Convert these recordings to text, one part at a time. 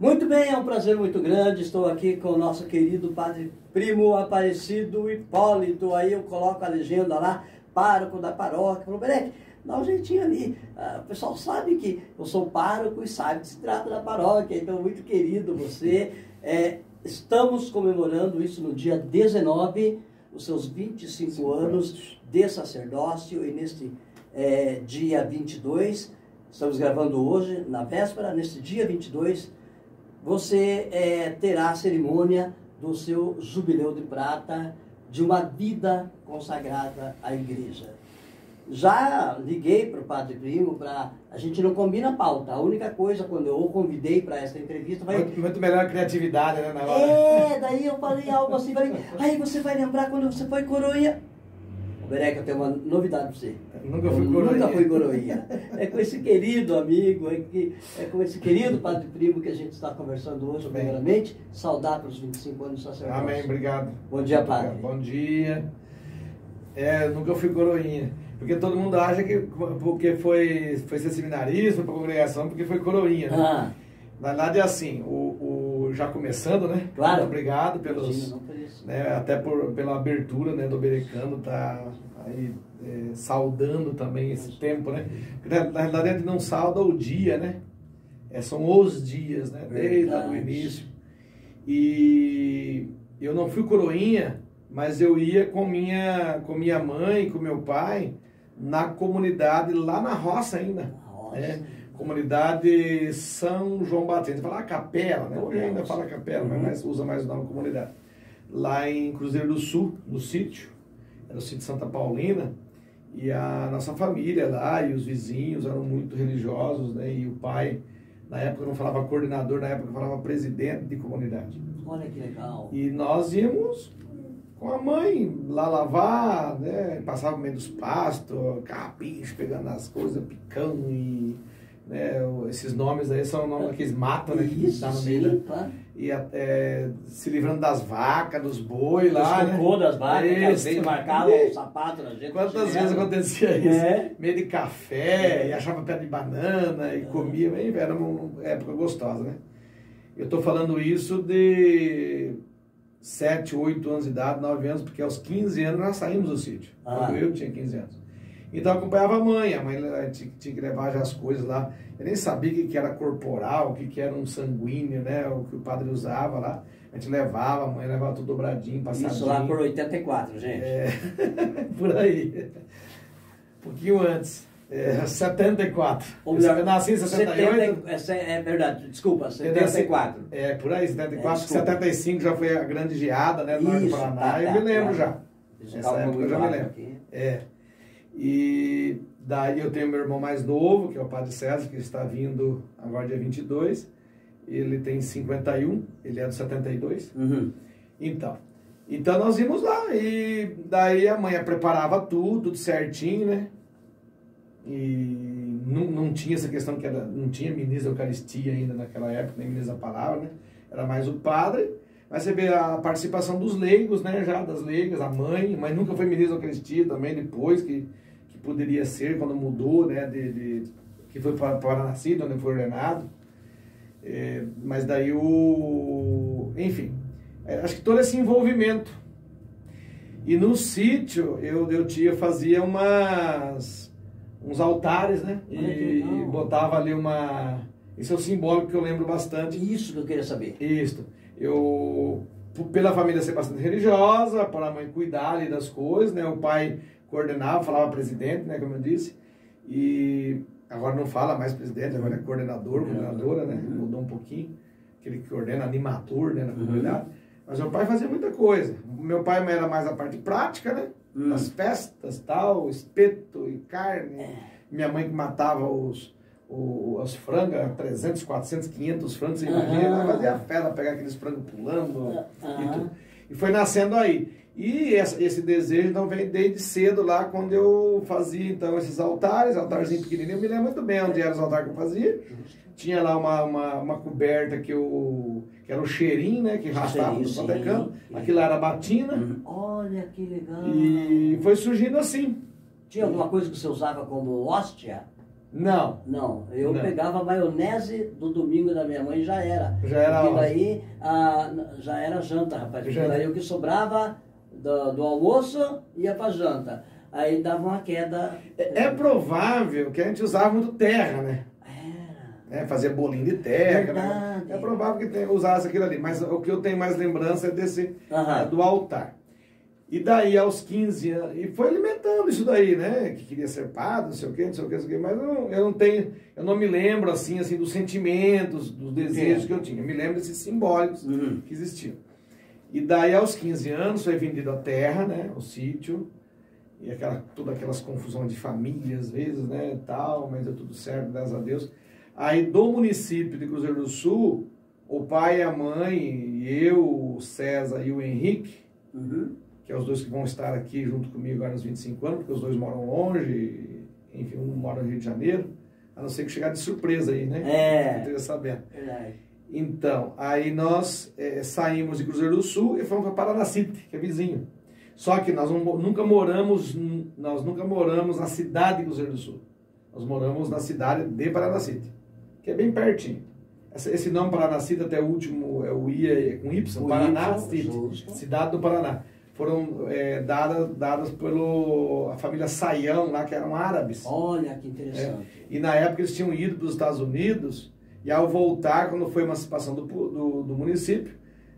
Muito bem, é um prazer muito grande. Estou aqui com o nosso querido Padre Primo Aparecido Hipólito. Aí eu coloco a legenda lá, pároco da paróquia. Falou, Bereque, dá um jeitinho ali. O pessoal sabe que eu sou pároco e sabe que se trata da paróquia. Então, muito querido você. Estamos comemorando isso no dia 19, os seus 25 anos de sacerdócio. E neste dia 22, estamos gravando hoje, na véspera, neste dia 22, você terá a cerimônia do seu jubileu de prata, de uma vida consagrada à igreja. Já liguei para o Padre Primo, a gente não combina a pauta. A única coisa, quando eu o convidei para essa entrevista... Muito melhor a criatividade, né? Na hora. Daí eu falei algo assim, aí você vai lembrar quando você foi coroinha. Bereque, eu tenho uma novidade para você. Nunca fui coroinha. É com esse querido amigo, é com esse querido Padre Primo que a gente está conversando hoje, primeiramente. Saudar pelos 25 anos de sacerdócio. Amém, obrigado. Bom dia, Padre. Bom dia. Nunca fui coroinha. Porque todo mundo acha que porque foi ser seminarista, foi para a congregação, porque foi coroinha. Né? Na verdade é assim, já começando, né? Claro. Muito obrigado pelos... até pela abertura, né, do Berecano, tá aí saudando também esse tempo, né? Na verdade a gente não sauda o dia, né? São os dias, né? Desde o início. E eu não fui coroinha, mas eu ia com minha mãe, com meu pai, na comunidade, lá na roça ainda. Comunidade São João Batista. Fala capela, né? Hoje ainda fala capela, mas usa mais o nome comunidade. Lá em Cruzeiro do Sul, no sítio, era o sítio Santa Paulina, e a nossa família lá, e os vizinhos eram muito religiosos, né? E o pai, na época não falava coordenador, na época falava presidente de comunidade. Olha que legal. E nós íamos com a mãe lá lavar, né? Passava no meio dos pastos, carrapicho, pegando as coisas, picão e... esses nomes aí são nomes que eles matam, né? Que tá no meio, claro. E se livrando das vacas, dos bois lá, né? Das vacas, que às vezes marcavam o sapato na gente. Quantas vezes acontecia isso? Meio de café, e achava pé de banana, e comia, era uma época gostosa, né? Eu tô falando isso de 7, 8 anos de idade, 9 anos, porque aos 15 anos nós saímos do sítio, quando eu tinha 15 anos. Então eu acompanhava a mãe tinha que levar já as coisas lá. Eu nem sabia o que era corporal, o que era um sanguíneo, né? O que o padre usava lá. A gente levava, a mãe levava tudo dobradinho, passadinho. Isso lá por 84, gente. Por aí. Um pouquinho antes. 74. Eu nasci em 68. É verdade, desculpa, 74. Por aí, 74. 75 já foi a grande geada, né? Do Norte do Paraná. Eu me lembro já. Essa época eu já me lembro. E daí eu tenho meu irmão mais novo, que é o Padre César, que está vindo agora dia 22. Ele tem 51, ele é do 72. Então nós íamos lá, e daí a mãe preparava tudo certinho, né? E não tinha essa questão que não tinha ministro da Eucaristia ainda naquela época, nem ministro da Palavra, né? Era mais o padre. Mas você vê a participação dos leigos, né? Já das leigas, a mãe nunca foi ministro da Eucaristia também, depois que poderia ser, quando mudou, né? Que foi para nascido, onde foi ordenado. Mas daí enfim, acho que todo esse envolvimento. E no sítio, eu fazia uns altares, né? E botava ali esse é o simbólico que eu lembro bastante. Isso que eu queria saber. Isso. Pela família ser bastante religiosa, para a mãe cuidar ali das coisas, né? O pai coordenava, falava presidente, né? Como eu disse. E agora não fala mais presidente, agora é coordenadora, né? Mudou um pouquinho. Aquele que coordena, animador, né? Na comunidade. Mas meu pai fazia muita coisa. Meu pai era mais a parte prática, né? Das festas, tal, espeto e carne. Minha mãe que matava as frangas, 300, 400, 500 frangos, você imagina, ela fazia festa, pegar aqueles frangos pulando e tudo. E foi nascendo aí. E esse desejo então veio desde cedo lá, quando eu fazia então esses altarzinho pequenininho. Eu me lembro muito bem onde eram os altares que eu fazia. Tinha lá uma coberta que era o cheirinho, né, que raspava no Pantecano. Aquilo era a batina. Olha que legal. E foi surgindo assim. Tinha alguma coisa que você usava como hóstia? Não. Não, eu Não. pegava a maionese do domingo da minha mãe e já era. Já era Porque a daí já era janta, rapaz. Porque Já. daí o que sobrava do almoço ia pra janta. Aí dava uma queda. É provável que a gente usava muito terra, né? Era. Fazia bolinho de terra, né? Verdade. É provável que usasse aquilo ali. Mas o que eu tenho mais lembrança é desse Aham. do altar. E daí, aos 15 anos, e foi alimentando isso daí, né? Que queria ser padre, não sei o quê, não sei o quê, não sei o quê. Mas eu não me lembro, assim, dos sentimentos, dos desejos que eu tinha. Eu me lembro desses simbólicos que existiam. E daí, aos 15 anos, foi vendido a terra, né? O sítio. E todas aquelas confusões de família, às vezes, né? Tal, mas deu tudo certo, graças a Deus. Aí, do município de Cruzeiro do Sul, o pai e a mãe, e eu, o César e o Henrique, que é os dois que vão estar aqui junto comigo agora nos 25 anos, porque os dois moram longe, enfim, um mora no Rio de Janeiro, a não ser que chegar de surpresa aí, né? Não esteja sabendo. Verdade. Então, aí nós saímos de Cruzeiro do Sul e fomos para Paranacite, que é vizinho. Só que nós nunca moramos na cidade de Cruzeiro do Sul. Nós moramos na cidade de Paranacite, que é bem pertinho. Esse nome Paranacite, até o último, é o I com Y, Paranacite, cidade do Paraná. Foram dadas pela família Saião, lá, que eram árabes. Olha que interessante. E na época eles tinham ido para os Estados Unidos, e ao voltar, quando foi a emancipação do município,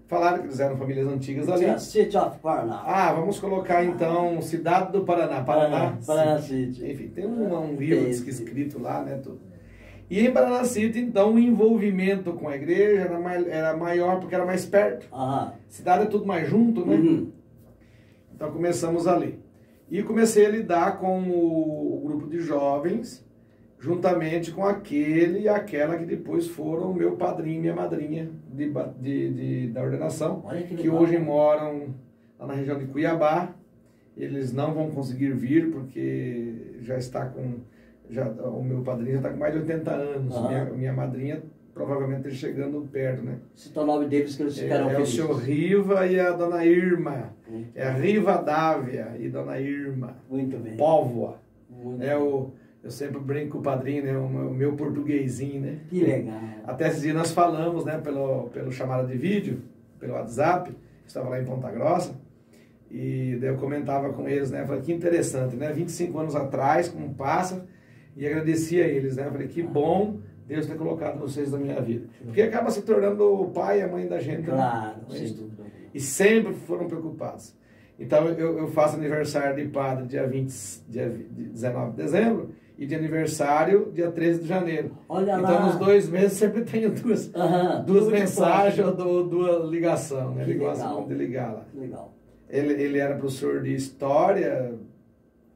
falaram que eles eram famílias antigas ali. City of Paraná. Vamos colocar então Cidade do Paraná. Paraná City. Enfim, tem um livro escrito lá, né? Tudo. E em Paraná City, então, o envolvimento com a igreja era maior porque era mais perto. Cidade é tudo mais junto, né? Então começamos ali. E comecei a lidar com o grupo de jovens, juntamente com aquele e aquela que depois foram meu padrinho e minha madrinha da ordenação, que hoje moram lá na região de Cuiabá. Eles não vão conseguir vir porque o meu padrinho já está com mais de 80 anos. Minha madrinha provavelmente chegando perto, né? Cita o nome deles que eles ficaram felizes. É o senhor Riva e a dona Irma. É a Riva Dávia e dona Irma. Muito bem. Póvoa. Eu sempre brinco com o padrinho, né? O meu portuguesinho, né? Que legal. Até esse dia nós falamos, né? Pelo chamada de vídeo, pelo WhatsApp. Estava lá em Ponta Grossa. E daí eu comentava com eles, né? Falei, que interessante, né? 25 anos atrás, como passa. E agradecia a eles, né? Falei, que bom Deus ter colocado vocês na minha vida. Porque acaba se tornando o pai e a mãe da gente. Claro, né? sem dúvida. E sempre foram preocupados. Então eu faço aniversário de padre dia 19 de dezembro e de aniversário dia 13 de janeiro. Olha então lá. nos 2 meses sempre tenho duas mensagens ou duas ligações. Né? Ele gosta de ligar lá. Legal. Ele era professor de história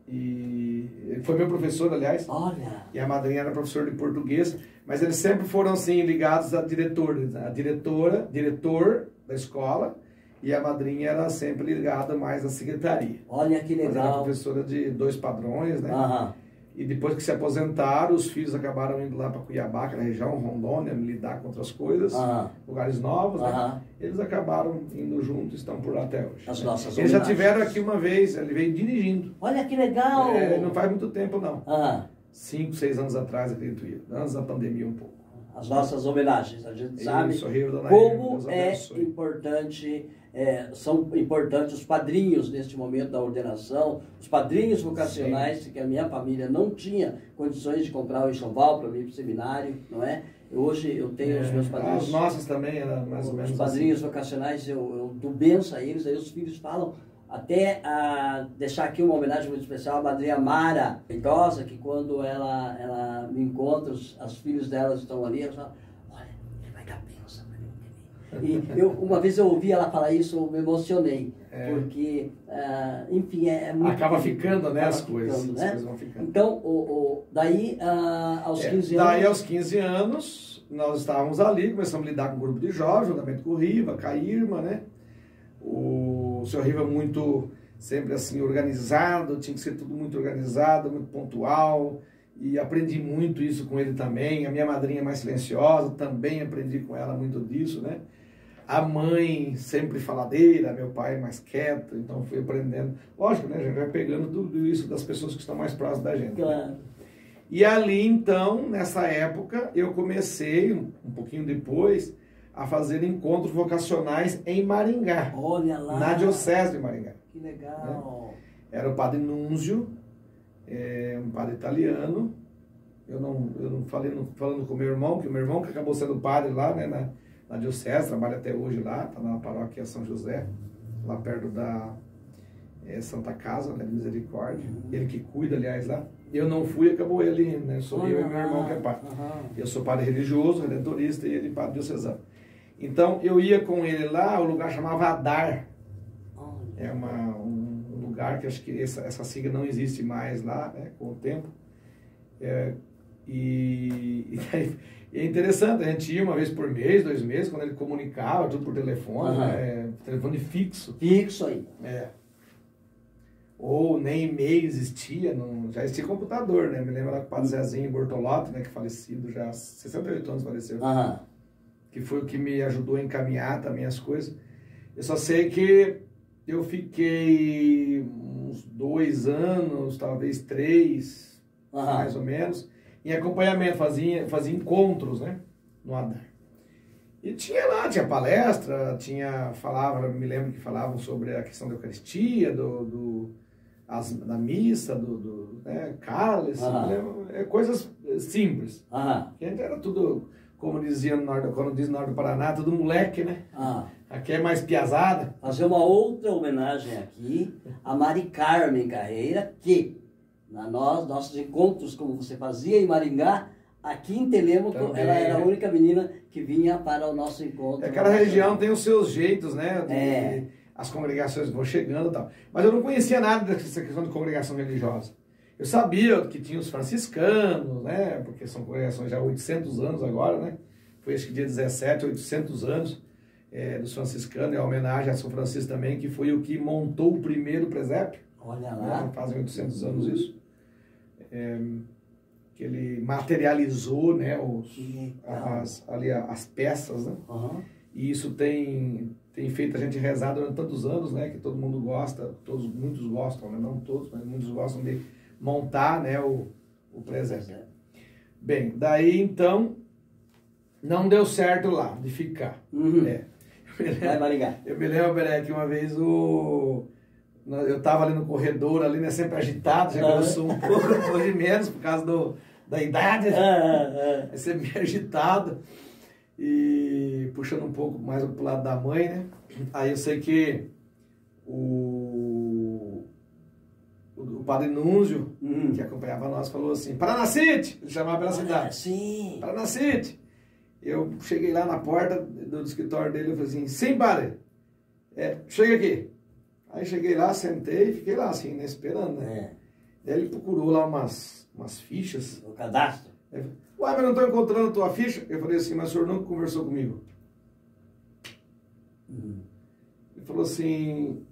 e ele foi meu professor, aliás. Olha. E a madrinha era professor de português. Mas eles sempre foram assim ligados a diretor da escola, e a madrinha era sempre ligada mais à secretaria. Olha que legal. Mas era professora de 2 padrões, né? E depois que se aposentaram, os filhos acabaram indo lá para Cuiabá, aquela região, Rondônia, lidar com outras coisas, lugares novos, né? Eles acabaram indo juntos, estão por lá até hoje. As nossas Eles já tiveram aqui uma vez, ele veio dirigindo. Olha que legal. Não faz muito tempo, não. 5, 6 anos atrás, acredito eu. Antes da pandemia um pouco. As nossas homenagens. A gente sabe Rio, como importante, são importantes os padrinhos neste momento da ordenação, os padrinhos vocacionais, que a minha família não tinha condições de comprar o enxoval para ir para o seminário, não é? Hoje eu tenho os meus padrinhos. Os nossos também eram mais ou menos os padrinhos vocacionais, eu dou benção a eles, aí os filhos falam. Até deixar aqui uma homenagem muito especial à madrinha Mara Feitosa, que quando ela me encontra, os filhos dela estão ali, ela fala, olha, ele vai dar bênção para mim. E uma vez eu ouvi ela falar isso, eu me emocionei, porque, enfim, é muito... Acaba ficando, né, as coisas. Né? As coisas vão ficando. Então, daí, aos 15 anos... Daí, aos 15 anos, nós estávamos ali, começamos a lidar com um grupo de jovens, juntamente com o Riva, com a Irma, né? O senhor Riva muito, sempre assim, organizado, tinha que ser tudo muito organizado, muito pontual, e aprendi muito isso com ele também. A minha madrinha mais silenciosa, também aprendi com ela muito disso, né? A mãe sempre faladeira, meu pai mais quieto, então fui aprendendo. Lógico, né? A gente vai pegando tudo isso das pessoas que estão mais próximas da gente. Claro. Né? E ali, então, nessa época, eu comecei, um pouquinho depois, a fazer encontros vocacionais em Maringá. Olha lá. Na Diocese de Maringá. Que legal. Era o padre Núnzio, um padre italiano. Eu não falei falando com o meu irmão, que o meu irmão que acabou sendo padre lá, né, na Diocese, trabalha até hoje lá, está na paróquia São José, lá perto da Santa Casa, né, de Misericórdia. Ele que cuida, aliás, lá. Eu não fui, acabou ele, né? Sou eu e meu irmão que é padre. Eu sou padre religioso, redentorista, e ele padre diocesano. Então, eu ia com ele lá, o lugar chamava Adar. É um lugar que acho que essa sigla não existe mais lá, né, com o tempo. E é interessante, a gente ia uma vez por mês, 2 meses, quando ele comunicava, tudo por telefone, telefone fixo. Fixo aí. Ou nem e-mail existia, já existia computador, né? Me lembro lá que o padre Zezinho Bortolotti, né, que falecido já há 68 anos faleceu, que foi o que me ajudou a encaminhar também as coisas. Eu só sei que eu fiquei uns 2 anos, talvez 3, mais ou menos, em acompanhamento, fazia encontros, né, no Adar. E tinha palestra, me lembro que falavam sobre a questão da Eucaristia, da missa, né, cálice, coisas simples. A gente era tudo, como dizia quando diz no norte do Paraná, tudo moleque, né? Aqui é mais piazada. Fazer uma outra homenagem aqui a Mari Carmen Carreira, que nossos encontros, como você fazia em Maringá, aqui em Telêmaco, também, ela era a única menina que vinha para o nosso encontro. Aquela região tem os seus jeitos, né? As congregações vão chegando e tal. Mas eu não conhecia nada dessa questão de congregação religiosa. Eu sabia que tinha os franciscanos, né? Porque são congregações já há 800 anos agora, né? Foi acho que dia 17, 800 anos dos franciscanos, em homenagem a São Francisco também, que foi o que montou o primeiro presépio. Olha lá. Né? Fazem 800 anos isso. Que ele materializou, né, as peças, né? E isso tem feito a gente rezar durante tantos anos, né, que todo mundo gosta, muitos gostam, né, não todos, mas muitos gostam de montar, né, o presépio. Bem, daí então não deu certo lá de ficar. Eu me lembro, Beré, que uma vez eu estava ali no corredor, ali, né, sempre agitado, já que eu sou um pouco hoje menos por causa da idade, né? Sempre meio agitado e puxando um pouco mais pro lado da mãe, né? Aí eu sei que o padre Núnzio, que acompanhava nós, falou assim: Paranacite! Ele chamava pela cidade. Sim. Paranacite! Eu cheguei lá na porta do escritório dele e falei assim: sim, padre, chega aqui. Aí cheguei lá, sentei e fiquei lá assim, né, esperando, né? Daí ele procurou lá umas fichas. O cadastro. Ué, mas não estou encontrando a tua ficha. Eu falei assim: mas o senhor nunca conversou comigo? Ele falou assim: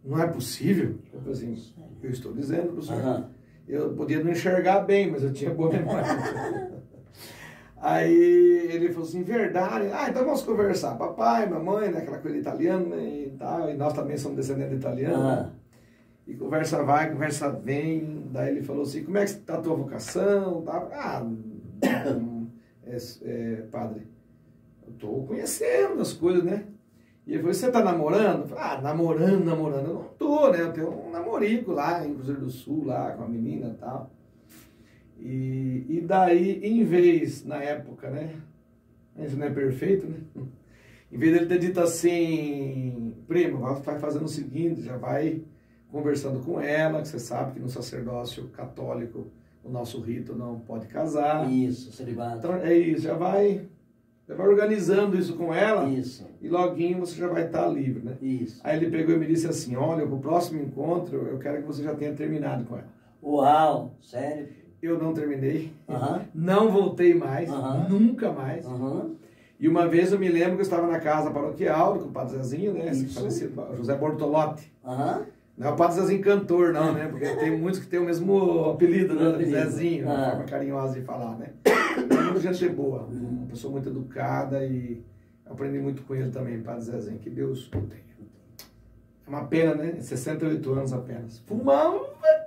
não é possível. Eu falei assim: eu estou dizendo para o senhor. Eu podia não enxergar bem, mas eu tinha boa memória. Aí ele falou assim: verdade? Então vamos conversar. Papai, mamãe, né, aquela coisa italiana, né, e tal. E nós também somos descendentes de italiano. Né? E conversa vai, conversa vem. Daí ele falou assim: como é que está a tua vocação? Padre, eu estou conhecendo as coisas, né? E ele falou: você está namorando? Eu falei: namorando. Eu não estou, né? Eu tenho um namorico lá em Cruzeiro do Sul, lá com a menina e tal. E daí, em vez, na época, né? A gente não é perfeito, né? Em vez dele ter dito assim: primo, vai fazendo o seguinte, já vai conversando com ela, que você sabe que no sacerdócio católico o nosso rito não pode casar. Isso, celibato. Então é isso, já vai organizando isso com ela. Isso. E loguinho você já vai estar livre, né? Isso. Aí ele pegou e me disse assim: olha, pro próximo encontro eu quero que você já tenha terminado com ela. Uau, sério? Eu não terminei, não voltei mais, nunca mais. E uma vez eu me lembro que eu estava na casa paroquial com o padre Zezinho, né? Esse falecido José Bortolotti. Não é o padre Zezinho cantor, não, né? Porque tem muitos que têm o mesmo apelido, né? Zezinho, uma forma carinhosa de falar, né? Muito gente boa, uma pessoa muito educada e aprendi muito com ele também, padre Zezinho, que Deus o tenha. É uma pena, né? 68 anos apenas. Fumar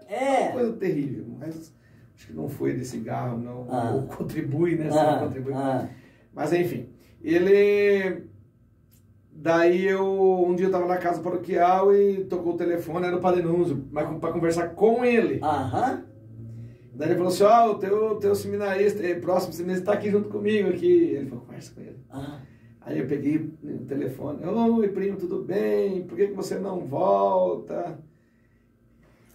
é uma coisa terrível, mas acho que não foi de cigarro, não, ou contribui, né? Contribui. Mas enfim, daí um dia eu estava na casa paroquial e tocou o telefone, era o Padre Núncio, mas para conversar com ele. Daí ele falou assim, o teu seminarista, próximo seminarista está aqui junto comigo aqui. Ele falou, conversa com ele. Aí eu peguei o telefone, oi primo, tudo bem? Por que você não volta?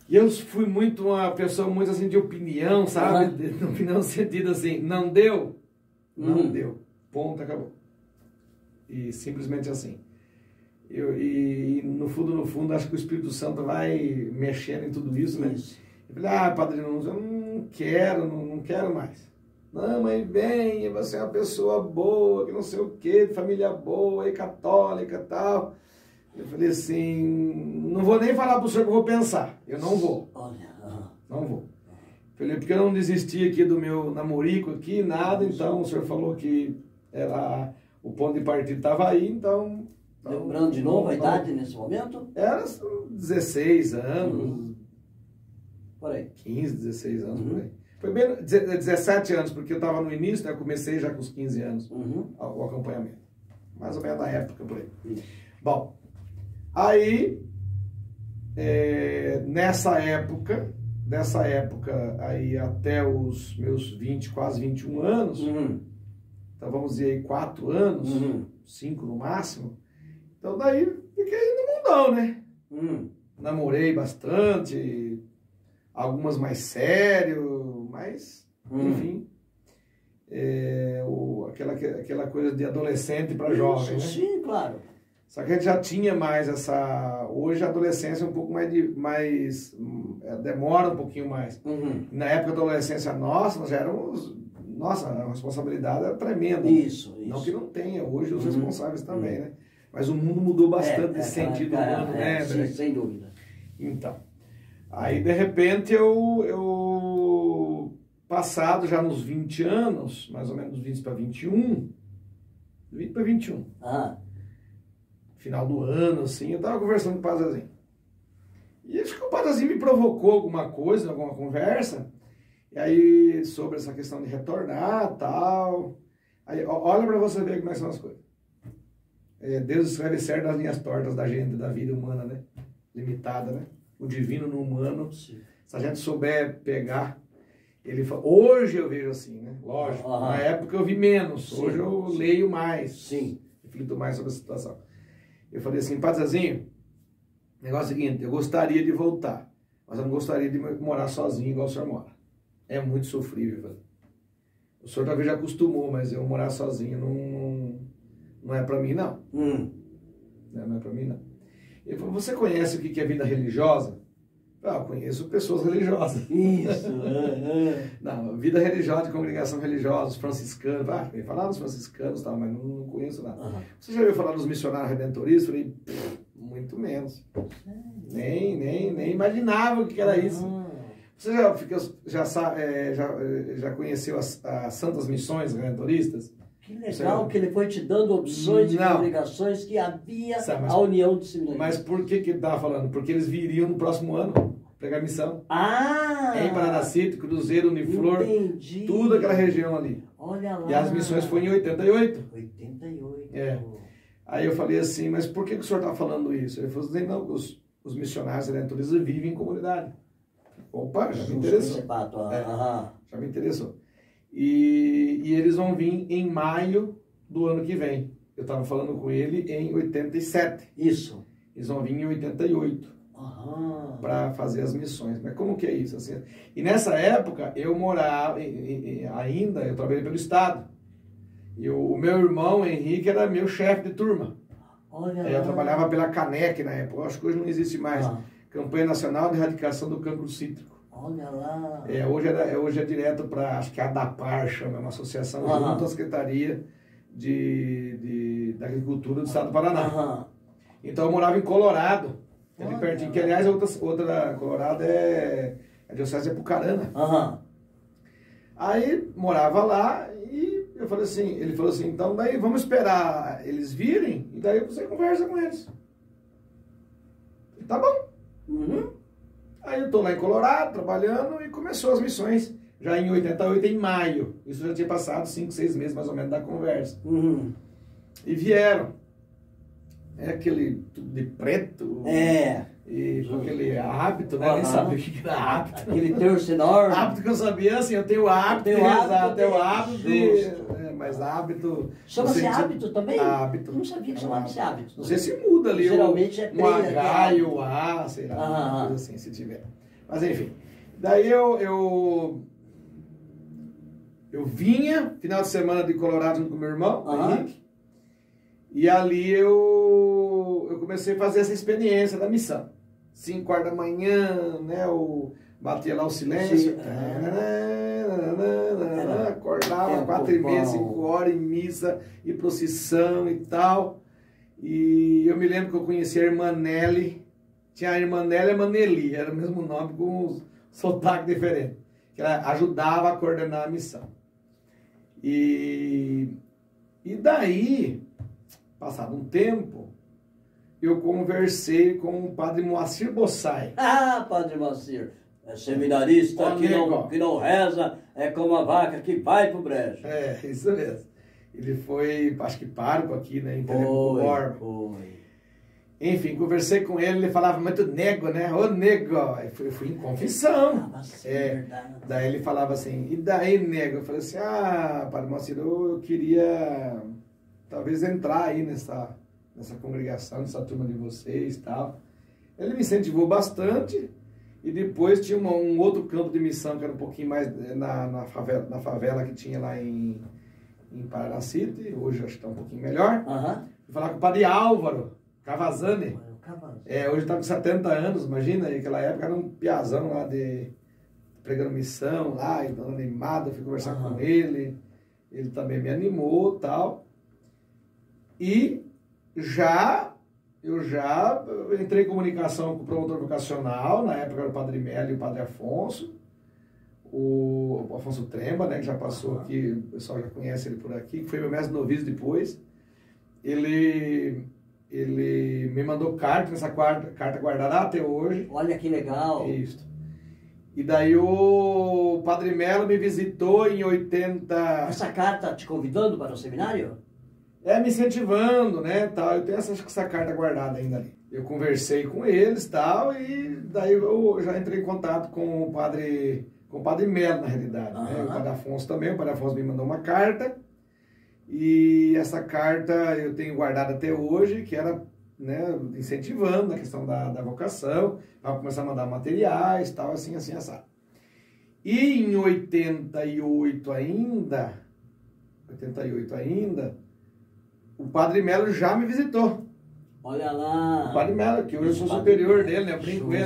E eu fui muito uma pessoa muito assim de opinião, sabe? De opinião no sentido assim, não deu? Não deu. Ponto, acabou. E simplesmente assim. E no fundo, acho que o Espírito Santo vai mexendo em tudo isso, né? Eu falei, Padre Núncio, eu não quero mais. Não, mas vem, você é uma pessoa boa, que não sei o quê, de família boa, e católica e tal. Eu falei assim, não vou nem falar para o senhor que eu vou pensar. Eu não vou. Não vou. Falei, porque eu não desisti aqui do meu namorico aqui, nada, então o senhor falou que era o ponto de partida estava aí, então... Lembrando de novo a idade nesse momento? Era 16 anos. Por aí. 15, 16 anos, por aí. Foi bem 17 anos, porque eu estava no início, né? Eu comecei já com os 15 anos o acompanhamento. Mais ou menos na época, por aí. Bom, aí, nessa época aí até os meus 20, quase 21 anos, então vamos dizer aí 4 anos, 5 no máximo, então daí fiquei no mundão, né? Namorei bastante, algumas mais sério, mas, enfim, aquela coisa de adolescente para jovem, né? Sim, claro. Só que a gente já tinha mais hoje a adolescência é um pouco mais demora um pouquinho mais. Na época da adolescência nossa, nós já éramos, a responsabilidade era tremenda. Isso. Não que não tenha, hoje os responsáveis também, né? Mas o mundo mudou bastante nesse sentido humano, né? Sim, sem dúvida. Então, aí de repente eu passado já nos 20 anos, mais ou menos 20 para 21, final do ano, assim, eu tava conversando com o Padrezinho. E acho que o Padrezinho me provocou alguma coisa, alguma conversa, e aí sobre essa questão de retornar, tal. Aí, olha para você ver como são as coisas. Deus escreve certo nas linhas tortas da gente, da vida humana, né? Limitada, né? O divino no humano. Sim. Se a gente souber pegar, ele fala, hoje eu vejo assim, né? Lógico. Na época eu vi menos, hoje eu leio mais. Sim. Reflito mais sobre a situação. Eu falei assim, Padrezinho, o negócio é o seguinte, eu gostaria de voltar, mas eu não gostaria de morar sozinho igual o senhor mora. É muito sofrível, velho. O senhor talvez já acostumou, mas eu morar sozinho não é pra mim, não. Não é pra mim, não. Ele falou, você conhece o que é vida religiosa? Eu conheço pessoas religiosas. Isso. Não, vida religiosa, de congregação religiosa, os franciscanos. Eu falar dos franciscanos, tal, mas não conheço nada. Você já ouviu falar dos missionários redentoristas? Eu falei, muito menos. Nem imaginava o que era isso. Você já conheceu as Santas Missões Redentoristas? Que legal que ele foi te dando opções de congregações que havia a união de seminaristas. Mas por que ele estava falando? Porque eles viriam no próximo ano pregar missão. Em Paranacite, Cruzeiro, Uniflor, tudo aquela região ali. Olha lá. E as missões foram em 88. 88. Aí eu falei assim, mas por que o senhor está falando isso? Ele falou assim, não, os missionários redentoristas vivem em comunidade. Opa, já me interessou. Já me interessou. E eles vão vir em maio do ano que vem. Eu estava falando com ele em 87. Isso. Eles vão vir em 88 para fazer as missões. Mas como que é isso? Assim, e nessa época eu morava ainda, eu trabalhei pelo Estado. E o meu irmão, Henrique, era meu chefe de turma. Olha eu trabalhava pela CANEC na época. Eu acho que hoje não existe mais. Campanha Nacional de Erradicação do Cancro Cítrico. Olha lá. Hoje é direto para, acho que a ADAPAR chama, uma associação junto à Secretaria da Agricultura do Estado do Paraná. Então eu morava em Colorado, ali pertinho, que aliás outra Colorado a diocese é Apucarana. Aí morava lá e eu falei assim, ele falou assim, então daí vamos esperar eles virem e daí você conversa com eles. Tá bom. Aí eu tô lá em Colorado, trabalhando, e começou as missões. já em 88, em maio. Isso já tinha passado 5, 6 meses mais ou menos da conversa. Uhum. E vieram. É aquele tudo de preto. E com aquele hábito, né? Nem sabia o que era hábito. Aquele terço enorme. Hábito que eu sabia, assim, eu tenho hábito, mas hábito... Chama-se hábito também? Hábito. Eu não sabia que chamava-se hábito. Não sei se muda ali. Geralmente é um H e o A, sei lá, coisa assim, se tiver. Mas enfim. Daí eu vinha, final de semana de Colorado junto com meu irmão, Henrique, e ali eu comecei a fazer essa experiência da missão. 5 horas da manhã, né, eu batia lá o silêncio, acordava 4h30, 5 horas em missa e procissão e tal. E eu me lembro que eu conheci a irmã Nelly, tinha a irmã Nelly e a irmã Nelly, era o mesmo nome com um sotaque diferente, que ela ajudava a coordenar a missão. E daí, passado um tempo, eu conversei com o padre Moacir Bossai. Padre Moacir, é seminarista que não reza, é como a vaca que vai pro brejo. Isso mesmo. Ele foi, acho que pároco aqui, né, em Telecom. Foi. Enfim, conversei com ele, ele falava muito nego, né? Ô nego, eu fui em confissão. Verdade. Daí ele falava assim, e daí nego? Eu falei assim, padre Moacir, eu queria talvez entrar aí nessa congregação, nessa turma de vocês e tal. Ele me incentivou bastante, e depois tinha um outro campo de missão, que era um pouquinho mais na favela que tinha lá em Paranacite, hoje acho que está um pouquinho melhor. Fui falar com o padre Álvaro Cavazani. Hoje está com 70 anos, imagina, naquela época era um piazão lá pregando missão lá, e dando animado, fui conversar com ele também me animou e tal. E eu já entrei em comunicação com o promotor vocacional, na época era o padre Melo e o padre Afonso, o Afonso Tremba, né, que já passou aqui, o pessoal já conhece ele por aqui, que foi meu mestre noviço depois. Ele me mandou carta, nessa carta guardada até hoje. Olha que legal. Isso. E daí o padre Melo me visitou em 80... Essa carta te convidando para o seminário? Me incentivando, né, tal. Eu tenho essa carta guardada ainda ali. Eu conversei com eles, tal, e daí eu já entrei em contato com o padre Melo, na realidade, né? O padre Afonso também. O padre Afonso me mandou uma carta, e essa carta eu tenho guardada até hoje, que era, né, incentivando na questão da vocação, para começar a mandar materiais, tal, assim, assado. E em 88 ainda, o padre Melo já me visitou. Olha lá. O padre Melo, que hoje eu sou superior dele, né? Eu brinco com ele.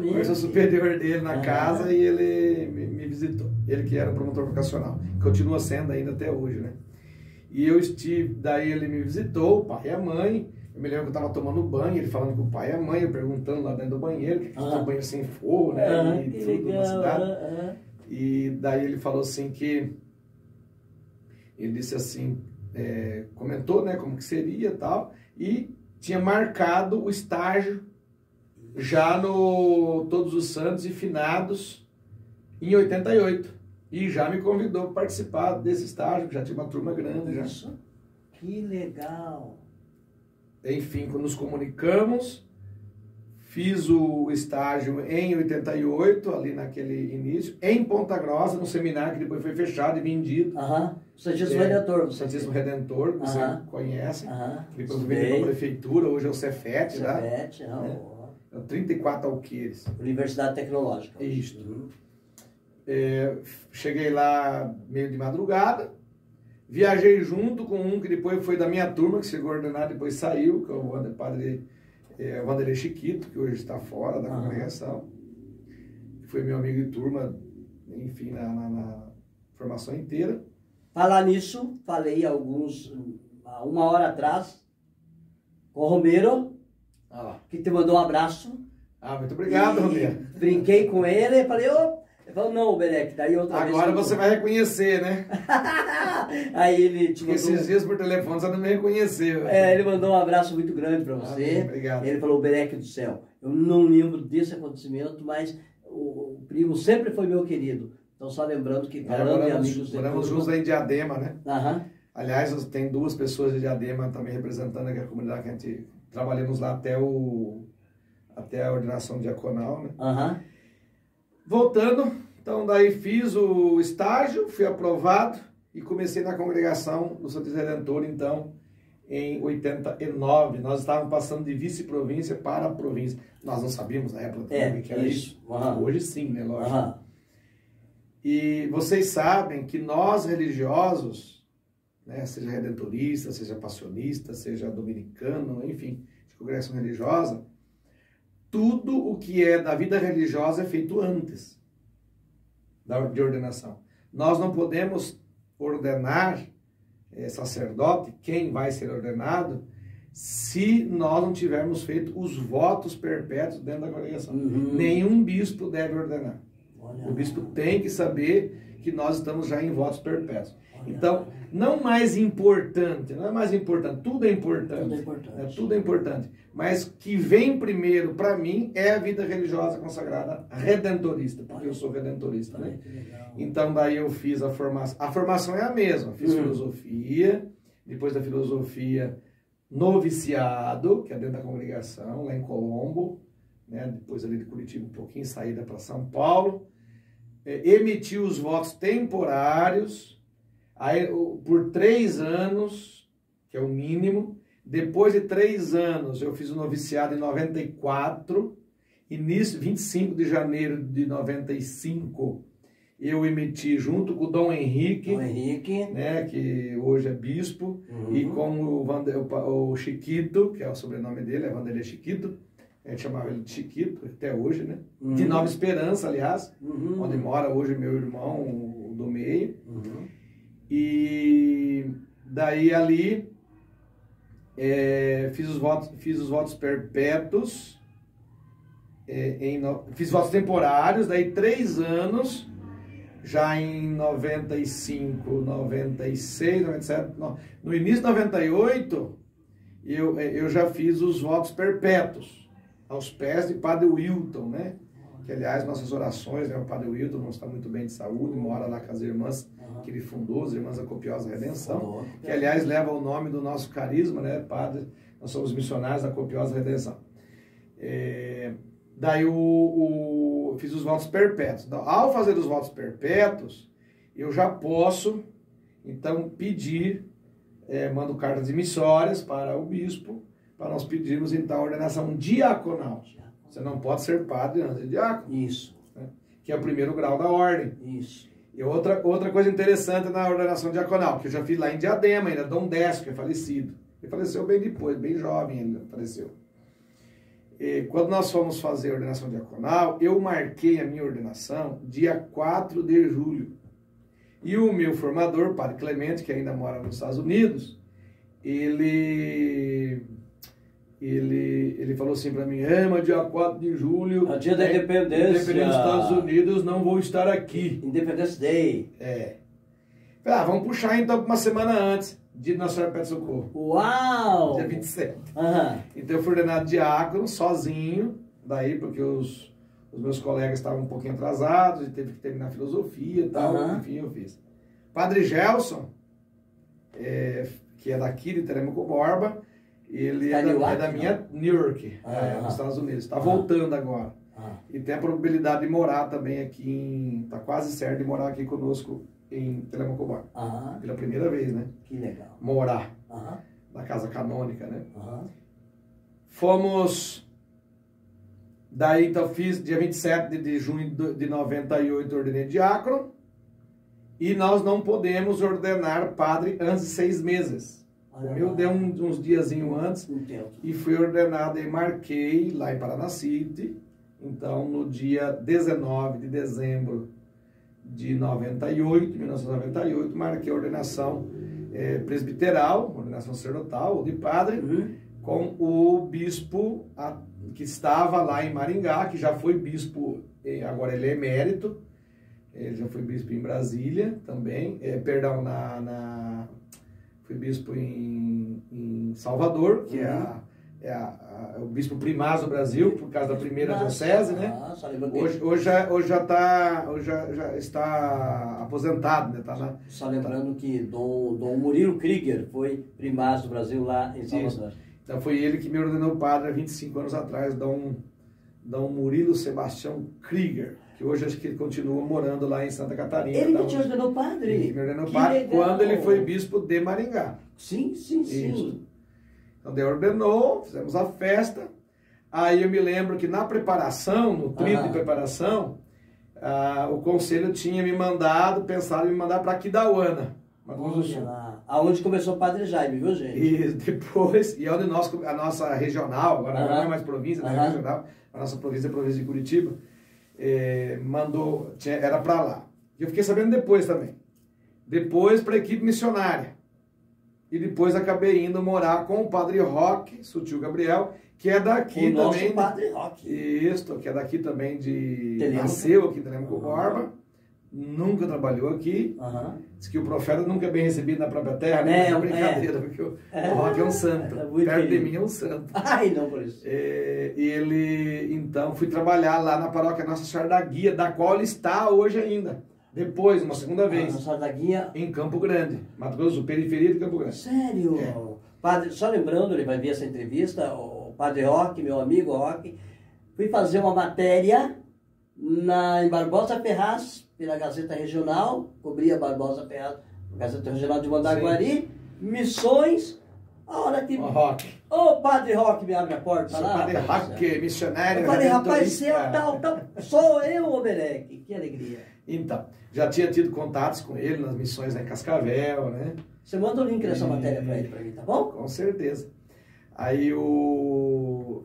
Hoje eu sou superior dele na casa, e ele me visitou. Ele que era o promotor vocacional. Continua sendo ainda até hoje, né? E eu estive, daí ele me visitou, o pai e a mãe. Eu me lembro que eu estava tomando banho, ele falando com o pai e a mãe, eu perguntando lá dentro do banheiro, que um banheiro sem fogo, né? E tudo na cidade. E daí ele falou assim que... Ele disse assim, comentou, né, como que seria e tal, e tinha marcado o estágio já no Todos os Santos e Finados em 88. E já me convidou para participar desse estágio, que já tinha uma turma grande. Isso, que legal. Enfim, quando nos comunicamos, fiz o estágio em 88, ali naquele início, em Ponta Grossa, no seminário que depois foi fechado e vendido. Santíssimo Redentor. Santíssimo Redentor, que você conhece. Depois veio para a prefeitura, hoje é o Cefet, né? É o 34 Alqueires. Universidade Tecnológica. Isso. Cheguei lá meio de madrugada, viajei junto com um que depois foi da minha turma, que chegou a ordenar, depois saiu, que é o padre Vanderlei Chiquito, que hoje está fora da congregação. Foi meu amigo de turma, enfim, na formação inteira. Falar nisso, falei há uma hora atrás, com o Romero, que te mandou um abraço. Muito obrigado, Romero. Brinquei com ele e falei, ele falou, não, Berec, daí outra vez... Agora você vai reconhecer, né? Aí ele te mandou... Esses dias por telefone você não me reconheceu. Ele mandou um abraço muito grande para você. Obrigado. Ele falou, Berec do céu, eu não lembro desse acontecimento, mas o primo sempre foi meu querido. Então, só lembrando que falando de amigos de moramos juntos aí em Diadema, né? Aham. Aliás, tem 2 pessoas de Diadema também representando aqui a comunidade que a gente trabalhamos lá até a ordenação diaconal, né? Aham. Voltando, então daí fiz o estágio, fui aprovado e comecei na congregação do Santíssimo Redentor, então, em 89. Nós estávamos passando de vice-província para a província. Nós não sabíamos na época o que era isso. Hoje sim, né? Lógico. Aham. E vocês sabem que nós religiosos, né, seja redentorista, seja passionista, seja dominicano, enfim, de congregação religiosa, tudo o que é da vida religiosa é feito antes de ordenação. Nós não podemos ordenar sacerdote, quem vai ser ordenado, se nós não tivermos feito os votos perpétuos dentro da congregação. Uhum. Nenhum bispo deve ordenar. Olha. O bispo tem que saber que nós estamos já em votos perpétuos. Então, não é mais importante, tudo é importante. Tudo é importante. Tudo é importante. Mas que vem primeiro para mim é a vida religiosa consagrada redentorista, porque eu sou redentorista, né? Então, daí eu fiz a formação. A formação é a mesma. Fiz filosofia, depois da filosofia, noviciado, que é dentro da congregação, lá em Colombo, né? Depois ali de Curitiba, um pouquinho, saída para São Paulo. Emiti os votos temporários, aí, por 3 anos, que é o mínimo. Depois de 3 anos, eu fiz o noviciado em 94, início, 25 de janeiro de 95, eu emiti junto com o Dom Henrique, né, que hoje é bispo, e com o Chiquito, que é o sobrenome dele, é Vanderlei Chiquito, a gente chamava ele de Chiquito, até hoje, né? De Nova Esperança, aliás, onde mora hoje meu irmão, o do meio. E daí ali fiz os votos perpétuos, fiz votos temporários, daí 3 anos, já em 95, 96, 97, no início de 98, eu já fiz os votos perpétuos, aos pés de Padre Wilton, né? Que, aliás, nossas orações, né? O Padre Wilton não está muito bem de saúde, mora lá com as irmãs que ele fundou, as Irmãs da Copiosa Redenção, que, aliás, leva o nome do nosso carisma, né? Padre, nós somos missionários da Copiosa Redenção. Daí fiz os votos perpétuos. Então, ao fazer os votos perpétuos, eu já posso, então, pedir, mando cartas emissórias para o bispo, para nós pedirmos, então, a ordenação diaconal. Você não pode ser padre antes de diácono. Isso. Né? Que é o primeiro grau da ordem. Isso. E outra coisa interessante na ordenação diaconal, que eu já fiz lá em Diadema, ainda, Dom Décio, que é falecido. Ele faleceu bem depois, bem jovem ainda, faleceu. E quando nós fomos fazer a ordenação diaconal, eu marquei a minha ordenação dia 4 de julho. E o meu formador, Padre Clemente, que ainda mora nos Estados Unidos, ele falou assim para mim, mas dia 4 de julho... É o dia da independência. Independência dos Estados Unidos, não vou estar aqui. Independence Day. Vamos puxar então para uma semana antes, dia de Nossa Senhora Pé de Socorro. Uau! Dia 27. Aham. Então eu fui ordenado diácono, sozinho, daí porque os meus colegas estavam um pouquinho atrasados, e teve que terminar a filosofia e tal, enfim, eu fiz. Padre Gelson, que é daqui de Telemaco Borba, ele é da minha Newark, nos Estados Unidos. Está voltando agora. E tem a probabilidade de morar também aqui está quase certo de morar aqui conosco em Telemaco Borba. Pela primeira vez, né? Que legal. Morar. Na casa canônica, né? Fomos... Daí, então, fiz dia 27 de junho de 98, ordenei diácono. E nós não podemos ordenar padre antes de 6 meses. O meu deu uns diazinhos antes e fui ordenado e marquei lá em Paranacite. Então, no dia 19 de dezembro de 1998, marquei a ordenação presbiteral, ordenação sacerdotal, ou de padre, com o bispo que estava lá em Maringá, que já foi bispo, agora ele é emérito, ele já foi bispo em Brasília também, fui bispo em Salvador, que é o bispo primaz do Brasil, por causa da primeira diocese, né? Hoje já está aposentado, né? Só lembrando que Dom Murilo Krieger foi primaz do Brasil lá em Salvador. Isso. Então foi ele que me ordenou padre há 25 anos atrás, Dom Murilo Sebastião Krieger, que hoje acho que ele continua morando lá em Santa Catarina. Ele que te ordenou padre? Ele que me ordenou padre quando ele foi bispo de Maringá. Sim. Então ele ordenou, fizemos a festa. Aí eu me lembro que na preparação, no tríduo de preparação, o conselho tinha me mandado, pensaram em me mandar para Aquidauana, Mato Grosso do Sul. Aonde começou o Padre Jaime, viu, gente? E depois, e onde a nossa regional, agora não é mais província, né, regional, a nossa província é a província de Curitiba, era para lá. Eu fiquei sabendo depois também. Depois para a equipe missionária. E depois acabei indo morar com o Padre Roque, Sutil Gabriel, que é daqui o também. Nosso Padre Roque. Isso, que é daqui também de... Nasceu aqui em Telêmaco Borba. Nunca trabalhou aqui. Diz que o profeta nunca é bem recebido na própria terra, né? É brincadeira, porque o Roque é um santo. Perto de mim é um santo. Ai, não por isso. E ele, então, fui trabalhar lá na paróquia Nossa Senhora da Guia, da qual ele está hoje ainda. Depois, uma segunda vez. Nossa Senhora da Guia. Em Campo Grande, Mato Grosso do Sul, periferia de Campo Grande. Sério? Padre, só lembrando, ele vai ver essa entrevista, o Padre Roque, meu amigo Roque, fui fazer uma matéria em Barbosa Ferraz, pela Gazeta Regional, cobria Barbosa Ferraz, Gazeta Regional de Mandaguari, missões, a hora que... O Padre Roque me abre a porta lá. Padre Roque, missionário. Eu falei, rapaz, seu tal, sou eu, Oberec, que alegria. Então, já tinha tido contatos com ele nas missões em Cascavel, né? Você manda o link dessa matéria para mim, tá bom? Com certeza. Aí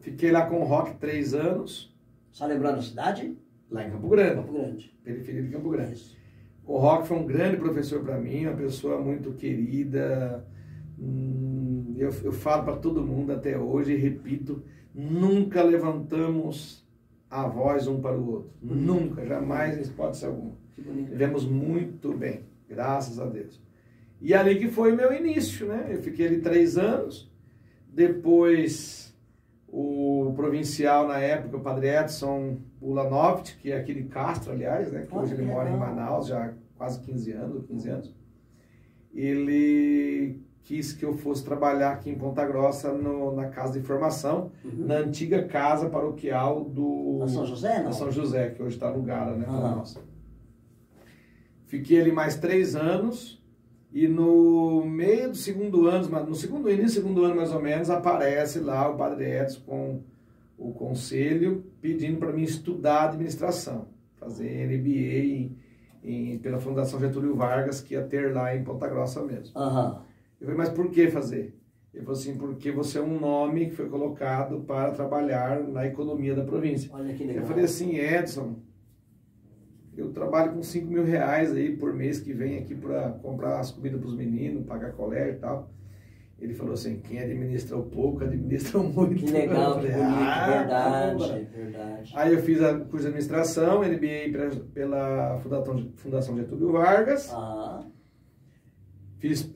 fiquei lá com o Roque 3 anos. Só lembrando a cidade? Lá em Campo Grande. Campo Grande. Periferia de Campo Grande. Isso. O Roque foi um grande professor para mim, uma pessoa muito querida. Eu falo para todo mundo até hoje e repito, nunca levantamos a voz um para o outro. Nunca, jamais, em hipótese alguma. Vivemos muito bem, graças a Deus. E ali que foi meu início, né? Eu fiquei ali 3 anos, depois o provincial na época, o Padre Edson Ulanovich, que é aquele Castro, aliás, né? Que hoje ele mora em Manaus já há quase 15 anos, ele quis que eu fosse trabalhar aqui em Ponta Grossa na casa de formação, na antiga casa paroquial do... Na São José, não? Na São José, que hoje está no Gara, né? Nossa. Fiquei ali mais 3 anos e no meio do segundo ano, início do segundo ano mais ou menos, aparece lá o Padre Edson com o conselho pedindo para mim estudar administração, fazer MBA pela Fundação Getúlio Vargas, que ia ter lá em Ponta Grossa mesmo. Eu falei, mas por que fazer? Ele falou assim, porque você é um nome que foi colocado para trabalhar na economia da província. Olha que legal. Eu falei assim, Edson, eu trabalho com 5 mil reais aí por mês que vem aqui para comprar as comidas para os meninos, pagar colégio e tal. Ele falou assim, quem administra o pouco, administra o muito. Que legal, falei, que bonito, verdade. Aí eu fiz a curso de administração, MBA pela Fundação Getúlio Vargas. Fiz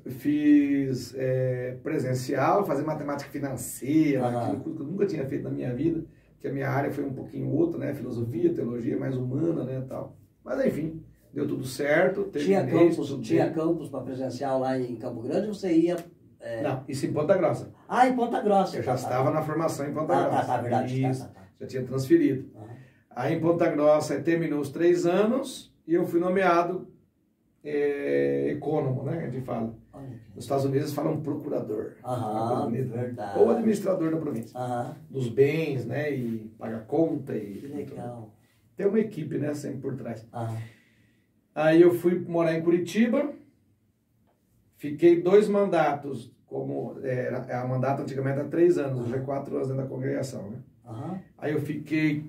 presencial, fazer matemática financeira, aquilo que eu nunca tinha feito na minha vida, porque a minha área foi um pouquinho outra, né? Filosofia, teologia, mais humana, né? Tal. Mas enfim, deu tudo certo. Tinha campus para presencial lá em Campo Grande ou você ia... Não, isso em Ponta Grossa. Em Ponta Grossa. Eu já estava na formação em Ponta Grossa. Verdade. Isso, já tinha transferido. Aí em Ponta Grossa terminou os 3 anos e eu fui nomeado econômico, né? A gente fala. Nos Estados Unidos eles falam procurador. Verdade. Ou administrador da província. Dos bens, né? E paga conta. Que legal. Tem uma equipe, né? Sempre por trás. Aí eu fui morar em Curitiba. Fiquei 2 mandatos, a mandato antigamente era 3 anos, hoje é 4 anos dentro da congregação, né? Aí eu fiquei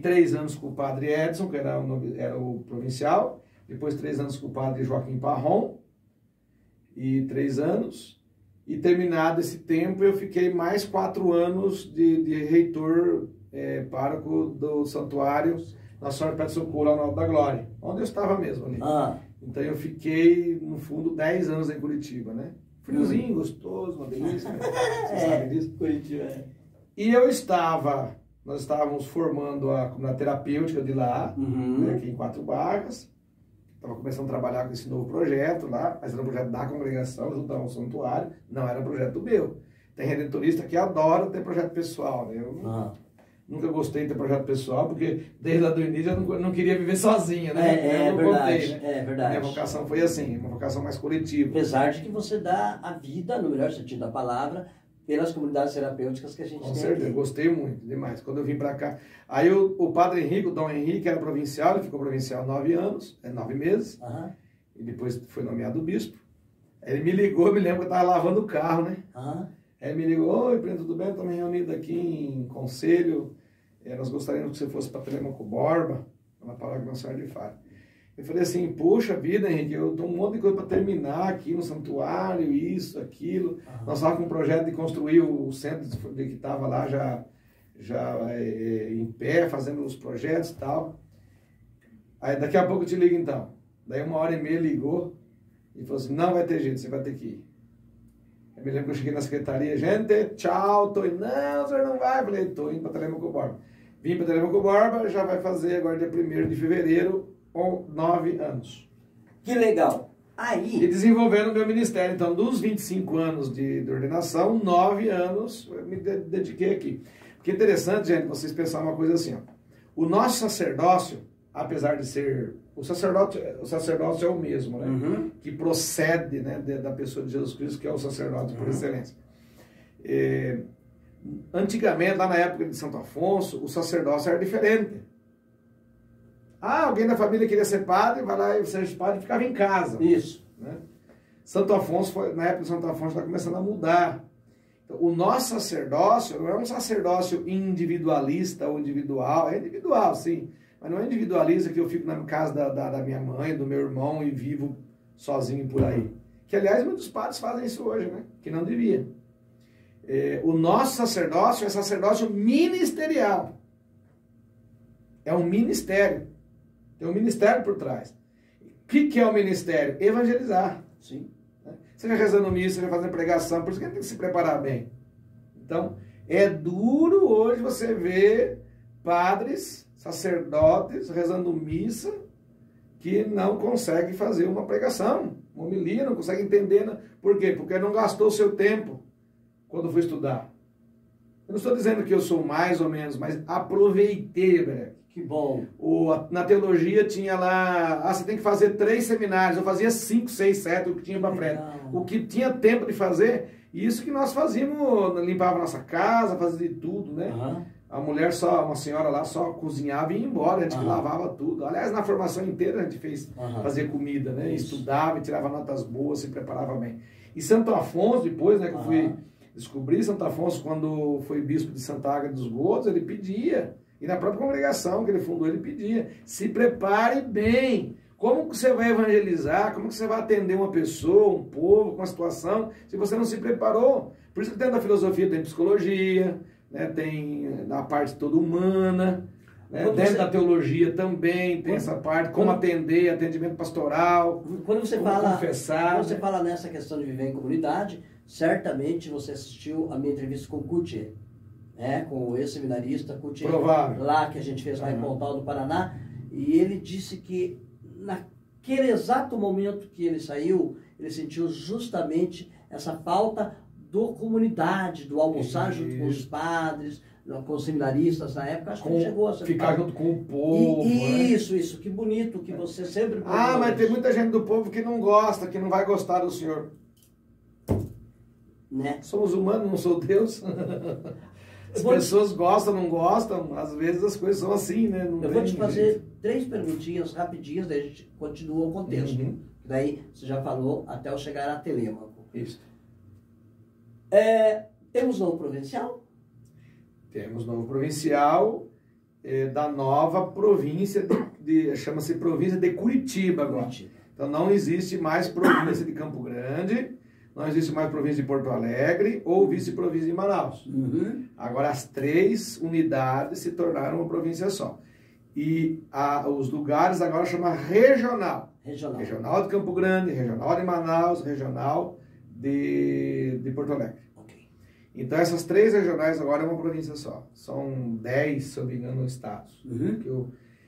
3 anos com o Padre Edson, que era o provincial, depois 3 anos com o Padre Joaquim Parron, e 3 anos, e terminado esse tempo eu fiquei mais 4 anos de reitor pároco do santuário Nossa Senhora Pé de Socorro, lá no Alto da Glória, onde eu estava mesmo ali. Então eu fiquei, no fundo, 10 anos em Curitiba, né? Friozinho, gostoso, uma delícia, né? Você sabe disso? Curitiba, é. E nós estávamos formando a comunidade terapêutica de lá, né, aqui em Quatro Barras. Estava começando a trabalhar com esse novo projeto lá, mas era um projeto da congregação, junto ao santuário, não era projeto meu. Tem redentorista que adora ter projeto pessoal, né? Eu nunca gostei de ter projeto pessoal, porque desde lá do início eu não queria viver sozinho, né? É verdade, né? É verdade. Minha vocação foi assim, uma vocação mais coletiva. Apesar de que você dá a vida, no melhor sentido da palavra, pelas comunidades terapêuticas que a gente tem. Com certeza, aqui. Gostei muito, demais. Quando eu vim para cá, aí o padre Henrique, o Dom Henrique, era provincial, ele ficou provincial 9 anos, 9 meses, e depois foi nomeado bispo. Ele me ligou, eu me lembro que eu estava lavando o carro, né? Aí ele me ligou: oi, Breno, tudo bem? Estamos reunidos aqui em conselho, nós gostaríamos que você fosse para Telemaco Borba, na paróquia Nossa Senhora de Faro. Eu falei assim: puxa vida, Henrique, eu tenho um monte de coisa para terminar aqui no santuário, isso, aquilo. Nós estávamos com um projeto de construir o centro que estava lá já em pé, fazendo os projetos e tal. Aí daqui a pouco eu te ligo então. Daí 1h30 ligou e falou assim: não vai ter jeito, você vai ter que ir. Eu me lembro que eu cheguei na secretaria: gente, tchau, tô indo. Não, o senhor não vai. Eu falei: tô indo para Telemaco Borba. Vim para Telemaco Borba, já vai fazer agora dia 1º de fevereiro, com 9 anos. Que legal. Aí... E desenvolvendo o meu ministério. Então, dos 25 anos de ordenação, 9 anos eu me dediquei aqui. Porque é interessante, gente, vocês pensarem uma coisa assim, ó. O nosso sacerdócio, apesar de ser... O sacerdócio é o mesmo, né? Que procede, né, da pessoa de Jesus Cristo, que é o sacerdote por excelência. Antigamente, lá na época de Santo Afonso, o sacerdócio era diferente. Alguém da família queria ser padre, vai lá e ser padre e ficava em casa. Isso. Né? Santo Afonso, na época de Santo Afonso, está começando a mudar. Então, o nosso sacerdócio não é um sacerdócio individualista ou individual. É individual, sim. Mas não é individualista que eu fico na casa da minha mãe, do meu irmão e vivo sozinho por aí. Que, aliás, muitos padres fazem isso hoje, né? Que não devia. O nosso sacerdócio é sacerdócio ministerial. É um ministério. Tem um ministério por trás. O que é o ministério? Evangelizar. Sim. Seja rezando missa, seja fazendo pregação, por isso que a gente tem que se preparar bem. Então, é duro hoje você ver padres, sacerdotes, rezando missa, que não conseguem fazer uma pregação, uma homilia, não conseguem entender. Por quê? Porque não gastou o seu tempo quando foi estudar. Eu não estou dizendo que eu sou mais ou menos, mas aproveitei, velho. Que bom. Na teologia tinha lá, você tem que fazer 3 seminários. Eu fazia 5, 6, 7, o que tinha para frente. O que tinha tempo de fazer, e isso que nós fazíamos, limpava nossa casa, fazia de tudo, né? A mulher uma senhora lá só cozinhava e ia embora, a gente lavava tudo. Aliás, na formação inteira a gente fazia comida, né? Estudava e tirava notas boas, se preparava bem. E Santo Afonso, depois, né, que eu fui descobrir, Santo Afonso, quando foi bispo de Santa Águeda dos Godos, ele pedia. E na própria congregação que ele fundou, ele pedia: se prepare bem. Como que você vai evangelizar? Como que você vai atender uma pessoa, um povo, com uma situação, se você não se preparou? Por isso que dentro da filosofia tem psicologia, né? Tem a parte toda humana, né? Dentro da teologia também tem essa parte, como atender, atendimento pastoral, quando você como fala, confessar. Quando você fala nessa questão de viver em comunidade, certamente você assistiu a minha entrevista com o Cutier. Com o ex-seminarista Cutier, lá que a gente fez lá em Pontal do Paraná, e ele disse que naquele exato momento que ele saiu, ele sentiu justamente essa falta da comunidade, do almoçar junto com os padres, com os seminaristas na época. Acho que ele chegou a ser ficar junto com o povo. Isso, que bonito que você sempre... mas tem muita gente do povo que não gosta, que não vai gostar do senhor. Né? Somos humanos, não sou Deus. As pessoas gostam, não gostam, às vezes as coisas são assim, né? Eu vou te fazer 3 perguntinhas rapidinhas, daí a gente continua o contexto. Daí você já falou até eu chegar a Telêmaco. Isso. Temos novo provincial? Temos novo provincial da nova província, chama-se província de Curitiba agora. Então não existe mais província de Campo Grande, não existe mais província de Porto Alegre ou vice-província de Manaus. Agora as 3 unidades se tornaram uma província só. E os lugares agora chamam regional. Regional de Campo Grande, regional de Manaus, regional de Porto Alegre. Ok. Então essas 3 regionais agora é uma província só. São 10, se eu me engano, estados.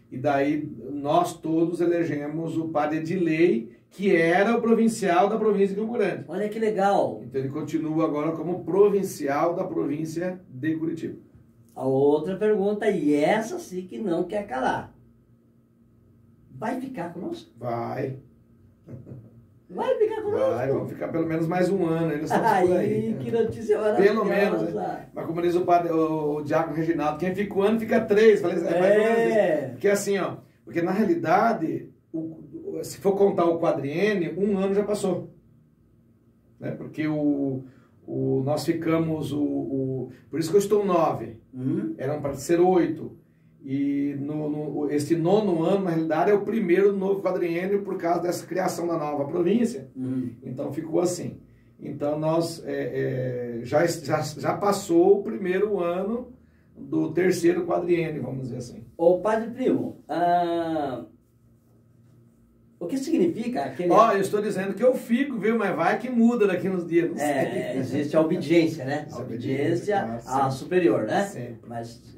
E daí nós todos elegemos o padre Edilei, que era o provincial da província de Campo Grande. Olha que legal. Então ele continua agora como provincial da província de Curitiba. A outra pergunta, e essa sim que não quer calar. Vai ficar conosco? Vai. Vai ficar conosco? Vai, vamos ficar pelo menos mais um ano. Eles estão por aí. Que notícia maravilhosa. Pelo menos. Né? Mas como diz o Diácono Reginaldo, quem fica um ano fica 3. Falei, mais ou menos isso. Porque assim, ó, porque na realidade, se for contar o quadriênio, um ano já passou. Né? Porque nós ficamos, por isso que eu estou 9. Eram para ser 8. E esse 9º ano, na realidade, é o primeiro do novo quadriênio por causa dessa criação da nova província. Então ficou assim. Então nós já passou o primeiro ano do 3º quadriênio, vamos dizer assim. Ô Padre Primo, o que significa aquele... Eu estou dizendo que eu fico, viu? Mas vai que muda daqui uns dias. Não sei. Existe a obediência, né? A obediência à superior, né? Sempre. Mas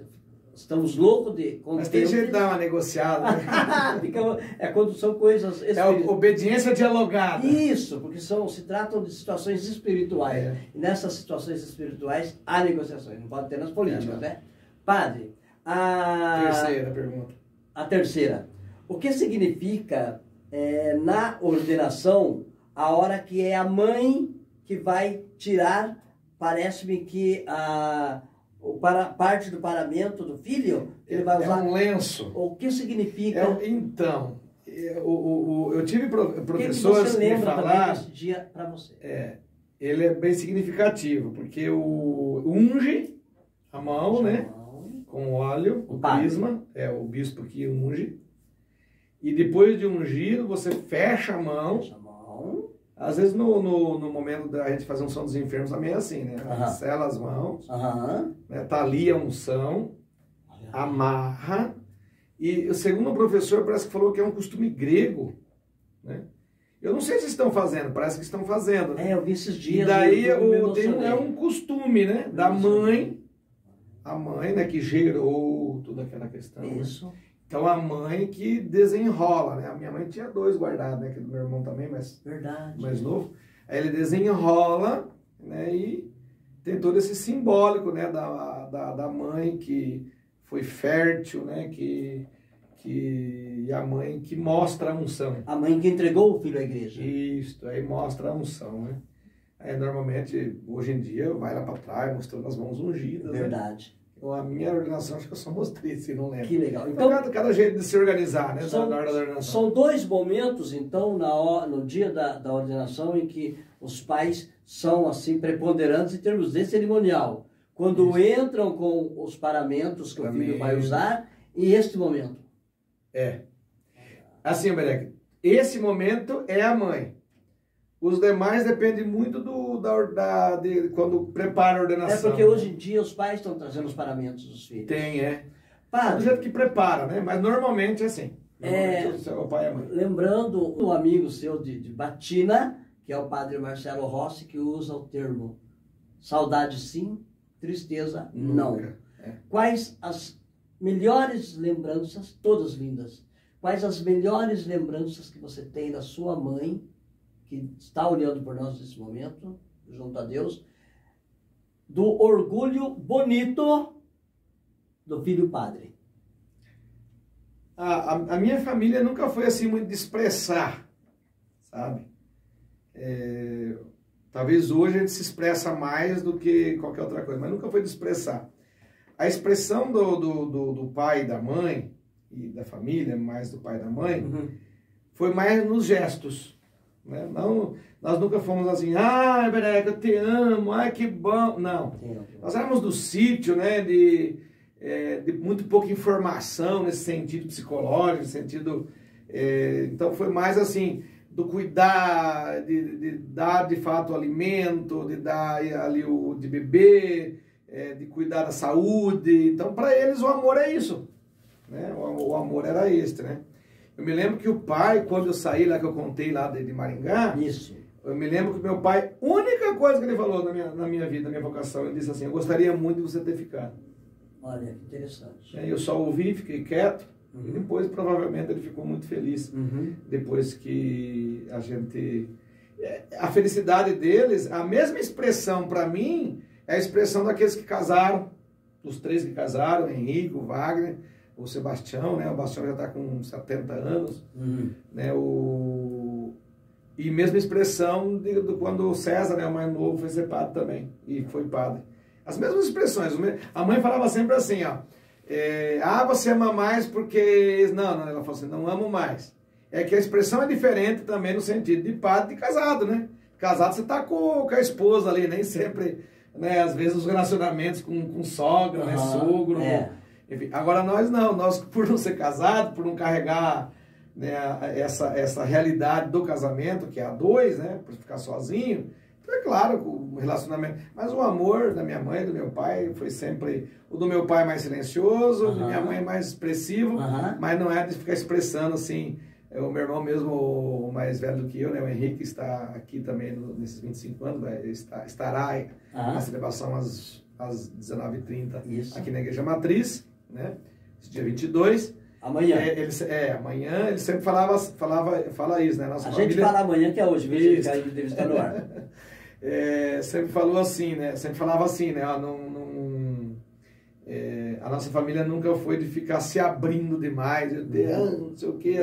estamos loucos de... Mas tem jeito de dar uma negociada. Né? Quando são coisas... obediência dialogada. Isso, porque se tratam de situações espirituais. E nessas situações espirituais há negociações, não pode ter nas políticas, né? Padre, Terceira pergunta. A terceira. O que significa... na ordenação, a hora que é a mãe que vai tirar, parece-me que parte do paramento do filho, ele vai usar... É um lenço. O que significa... Eu tive professores que me falaram... Esse dia para você? Ele é bem significativo, porque unge a mão, né? Com óleo, o crisma, o bispo que unge. E depois de ungido, você fecha a mão. Às vezes no momento da gente fazer unção dos enfermos também é assim, né? Sela as mãos, né? Talia a unção, amarra. E o segundo professor parece que falou que é um costume grego, né? Eu não sei se estão fazendo, parece que estão fazendo. Né? Eu vi esses dias. E daí é um costume, né? Da mãe, a mãe, né, que gerou toda aquela questão. Isso. Né? Então a mãe que desenrola, né? A minha mãe tinha 2 guardados, né? Que do meu irmão também, mas mais novo. Aí ele desenrola, né? E tem todo esse simbólico, né? Da mãe que foi fértil, né? E a mãe que mostra a unção. A mãe que entregou o filho à igreja. Isso, aí mostra a unção, né? Aí normalmente, hoje em dia, vai lá para trás mostrando as mãos ungidas. Verdade. Né? A minha ordenação, acho que eu só mostrei, se não lembro. Que legal. Então, cada jeito de se organizar, né? São 2 momentos, então, no dia da ordenação, em que os pais são, assim, preponderantes em termos de cerimonial. Quando entram com os paramentos que o filho vai usar, e este momento. Assim, Berek, esse momento é a mãe. Os demais dependem muito de quando prepara a ordenação. Porque hoje em dia os pais estão trazendo os paramentos dos filhos. Padre, do jeito que prepara, né? Mas normalmente é assim. O pai e a mãe. Lembrando um amigo seu de Batina, que é o padre Marcelo Rossi, que usa o termo saudade sim, tristeza não. Quais as melhores lembranças, todas lindas, quais as melhores lembranças que você tem da sua mãe, que está olhando por nós nesse momento, junto a Deus, do orgulho bonito do filho padre? A minha família nunca foi assim muito de expressar, sabe? Talvez hoje a gente se expressa mais do que qualquer outra coisa, mas nunca foi de expressar. A expressão do pai e da mãe, e da família, mais do pai e da mãe, foi mais nos gestos. Né? Não, nós nunca fomos assim, Bereca, eu te amo, que bom. Não. Nós éramos do sítio, né, de muito pouca informação nesse sentido psicológico, nesse sentido. Então foi mais assim, do cuidar, de dar de fato o alimento, de dar ali de beber, de cuidar da saúde. Então para eles o amor é isso. Né? O amor era este, né? Eu me lembro que o pai, quando eu saí lá, que eu contei lá de Maringá, Eu me lembro que meu pai, única coisa que ele falou na minha vida, na minha vocação, ele disse assim, eu gostaria muito de você ter ficado. Olha, que interessante. Eu só ouvi, fiquei quieto, Uhum. e depois provavelmente ele ficou muito feliz. Uhum. Depois que a gente... A felicidade deles, a mesma expressão para mim, é a expressão daqueles que casaram, os 3 que casaram, o Henrique, o Wagner, o Sebastião, né? O Bastião já está com 70 anos, Uhum. né? E mesma expressdo quando o César, né, o mais novo, foi ser padre também, e foi padre. As mesmas expressões. A mãe falava sempre assim, ó, você ama mais porque... Não, ela falou assim, não amo mais. É que a expressão é diferente também no sentido de padre e de casado, né? Casado você tá com a esposa ali, nem sempre, né? Às vezes os relacionamentos com sogra, né? Sogro. Enfim, agora nós por não ser casado, por não carregar, né, essa realidade do casamento, que é a 2, né? Por ficar sozinho. Então é claro, o relacionamento... Mas o amor da minha mãe e do meu pai foi sempre... O do meu pai mais silencioso, o da minha mãe mais expressivo, mas não é de ficar expressando assim... O meu irmão mesmo, o mais velho do que eu, né, o Henrique, está aqui também nesses 25 anos, estará na celebração às 19h30 aqui na Igreja Matriz, né, esse dia 22. Amanhã. Amanhã ele sempre fala isso, né? Nossa família... gente fala amanhã que é hoje, veja que a entrevista no ar. Sempre falou assim, né? Sempre falava assim, né? A nossa família nunca foi de ficar se abrindo demais, não sei o quê,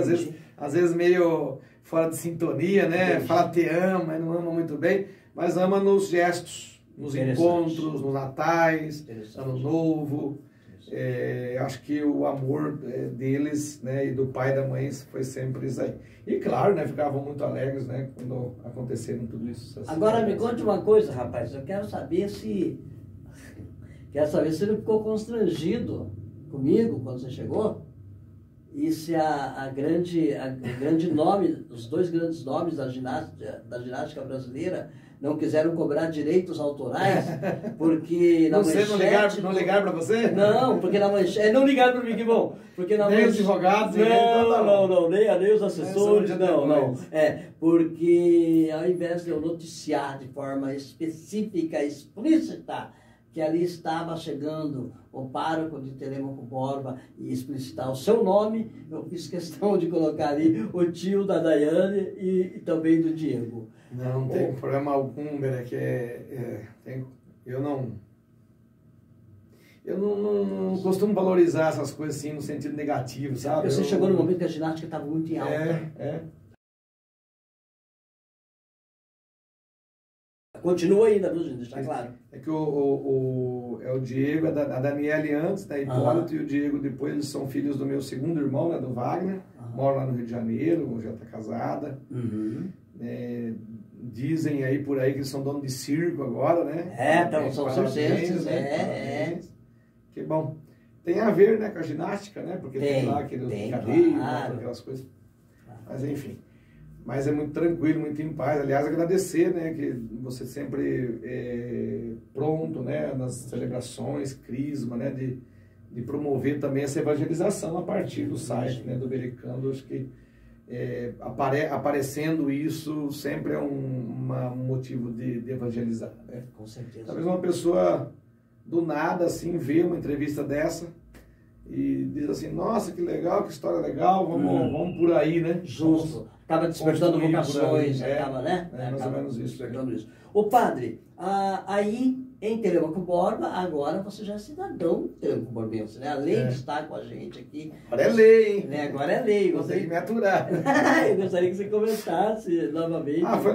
às vezes meio fora de sintonia, né? Fala te ama, mas não ama muito bem, mas ama nos gestos, nos encontros, nos natais, ano novo. Acho que o amor deles, né, e do pai e da mãe foi sempre isso aí. E claro, né, ficavam muito alegres, né, quando aconteceram tudo isso. Agora me conte uma coisa, rapaz, eu quero saber se você não ficou constrangido comigo quando você chegou, e se o grande nome, os 2 grandes nomes da ginástica brasileira não quiseram cobrar direitos autorais, porque na manchete... Não ligaram para você? Não, porque na manchete... Não ligaram para mim, que bom. Porque na nem manchete... os advogados? Não, nem os assessores, não. Porque ao invés de eu noticiar de forma específica, explícita, que ali estava chegando o pároco de Telêmaco Borba e explicitar o seu nome, eu fiz questão de colocar ali o tio da Daiane e também do Diego. Não tem problema algum, Beré, que eu não costumo valorizar essas coisas assim no sentido negativo, sabe? Você chegou no momento que a ginástica estava muito em alta. Continua ainda, viu, gente? Deixa claro. É que o Diego, a Daniele antes, né, Hipólito e o Diego depois, eles são filhos do meu segundo irmão, né, do Wagner, moram lá no Rio de Janeiro, já está casada. Dizem aí por aí que eles são donos de circo agora, né? Então são circenses, Que bom. Tem a ver, né, com a ginástica, né? Porque tem lá aqueles cadeios, aquelas coisas. Mas enfim. Mas é muito tranquilo, muito em paz. Aliás, agradecer, né, que você sempre pronto, né, nas celebrações, Crisma, né, de promover também essa evangelização a partir do site, né, do Bericando. Acho que aparecendo isso sempre é um motivo de evangelizar, né? Com certeza. Talvez uma pessoa do nada, assim, vê uma entrevista dessa e diz assim, nossa, que legal, que história legal, vamos por aí, né? Justo. Acaba despertando vocações, acaba, né? Mais ou menos isso. Ô padre, aí em Telêmaco Borba, agora você já é cidadão Telêmaco Borbense, né? A lei está com a gente aqui. Agora é lei, hein? Né? Agora é lei. Você tem que me aturar. Eu gostaria que você comentasse novamente. Foi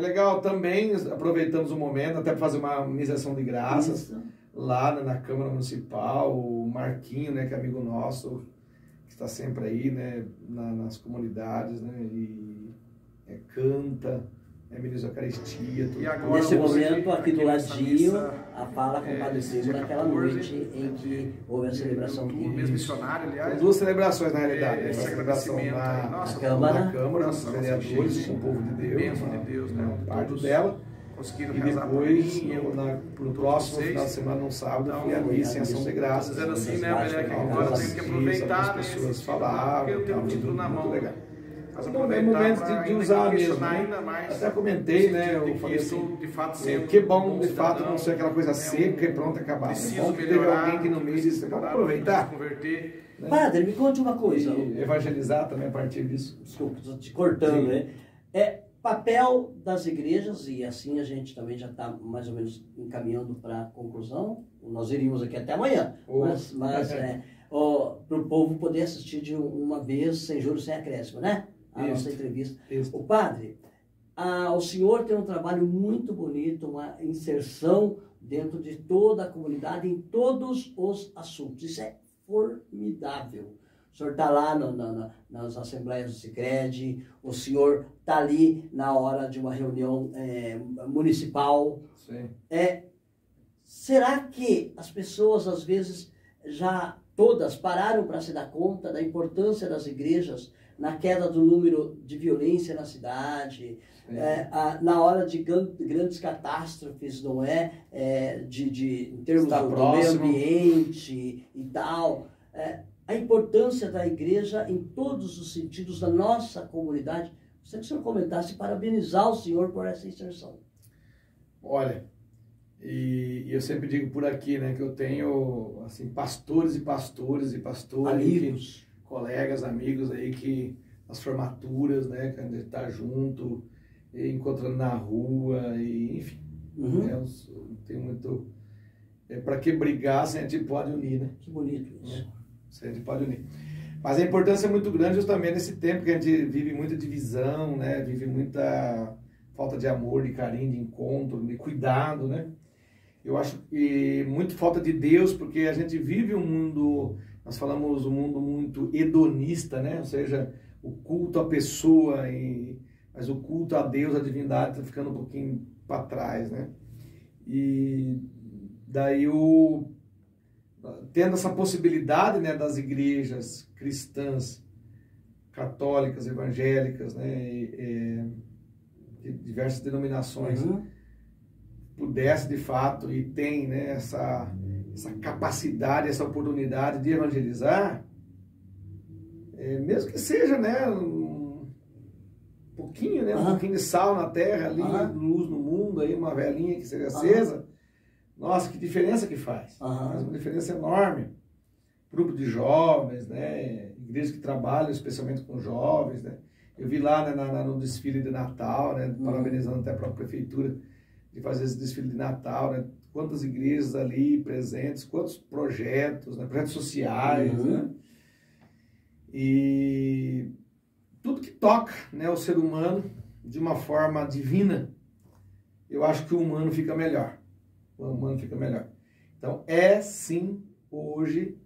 legal também. Aproveitamos o momento até para fazer uma iniciação de graças lá na Câmara Municipal. O Marquinho, né, que é amigo nosso, que está sempre aí, né, nas comunidades, né, e canta, ministra da Eucaristia. Tudo. E agora, nesse momento, aqui do ladinho, a fala com o Padre Primo naquela noite em que houve a celebração do mês missionário, aliás. Duas celebrações, na realidade. Essa celebração na Câmara, os vereadores, com o povo de Deus, bênção de Deus, né? Parte dela. E depois, no próximo final de semana, no sábado, eu fui a missa em ação de graças. Dizendo assim, né, Belé, que agora eu tenho que aproveitar, as pessoas falavam, porque eu tenho um título na mão. Legal. Mas É aproveitar momento pra de usar mesmo, questionar né? ainda mais. Até comentei, né? De Eu que falei isso, assim, de fato, sendo que bom, um de fato, cidadão, não ser aquela coisa né, seca e pronto, acabado. É preciso bom que teve melhorar, alguém que no meio disse, vamos aproveitar, converter. né? Padre, me conte uma coisa. E evangelizar também a partir disso. Desculpa, estou te cortando, Sim. né? Papel das igrejas, e assim a gente também já está mais ou menos encaminhando para a conclusão. Nós iríamos aqui até amanhã, mas para o povo poder assistir de uma vez, sem juros, sem acréscimo, né? A nossa entrevista. Isso. O padre, o senhor tem um trabalho muito bonito, uma inserção dentro de toda a comunidade, em todos os assuntos. Isso é formidável. O senhor está lá nas assembleias do Sicredi, o senhor está ali na hora de uma reunião municipal. Sim. Será que as pessoas, às vezes, já todas pararam para se dar conta da importância das igrejas na queda do número de violência na cidade, na hora de grandes catástrofes, não é? Em termos do meio ambiente e tal. A importância da igreja em todos os sentidos da nossa comunidade. Gostaria que o senhor comentasse e parabenizar o senhor por essa inserção. Olha, e eu sempre digo por aqui, né, que eu tenho assim, pastores, amigos, colegas, amigos aí que nas formaturas, né, que a gente tá junto, encontrando na rua, e, enfim. Eu tenho muito. Para que brigar se a gente pode unir, né? Que bonito isso. Se a gente pode unir. Mas a importância é muito grande justamente nesse tempo que a gente vive muita divisão, né? Vive muita falta de amor, de carinho, de encontro, de cuidado, né? Eu acho que muito falta de Deus, porque a gente vive um mundo, nós falamos um mundo muito hedonista, né? Ou seja, o culto à pessoa, mas o culto a Deus, a divindade, está ficando um pouquinho para trás, né? E daí tendo essa possibilidade, né, das igrejas cristãs, católicas, evangélicas, né, de diversas denominações, pudesse de fato e tem, né, essa capacidade, essa oportunidade de evangelizar, mesmo que seja, né, um pouquinho, né, um pouquinho de sal na terra, ali, luz no mundo, aí uma velinha que seja acesa. Nossa, que diferença que faz. Faz uma diferença enorme. Grupo de jovens, né? Igrejas que trabalham especialmente com jovens, né? Eu vi lá, né, no desfile de Natal, né? Parabenizando até a própria prefeitura de fazer esse desfile de Natal, né? Quantas igrejas ali presentes, quantos projetos, né? Projetos sociais, né? E tudo que toca, né, o ser humano de uma forma divina, eu acho que o humano fica melhor. O humano fica melhor. Então, sim, hoje,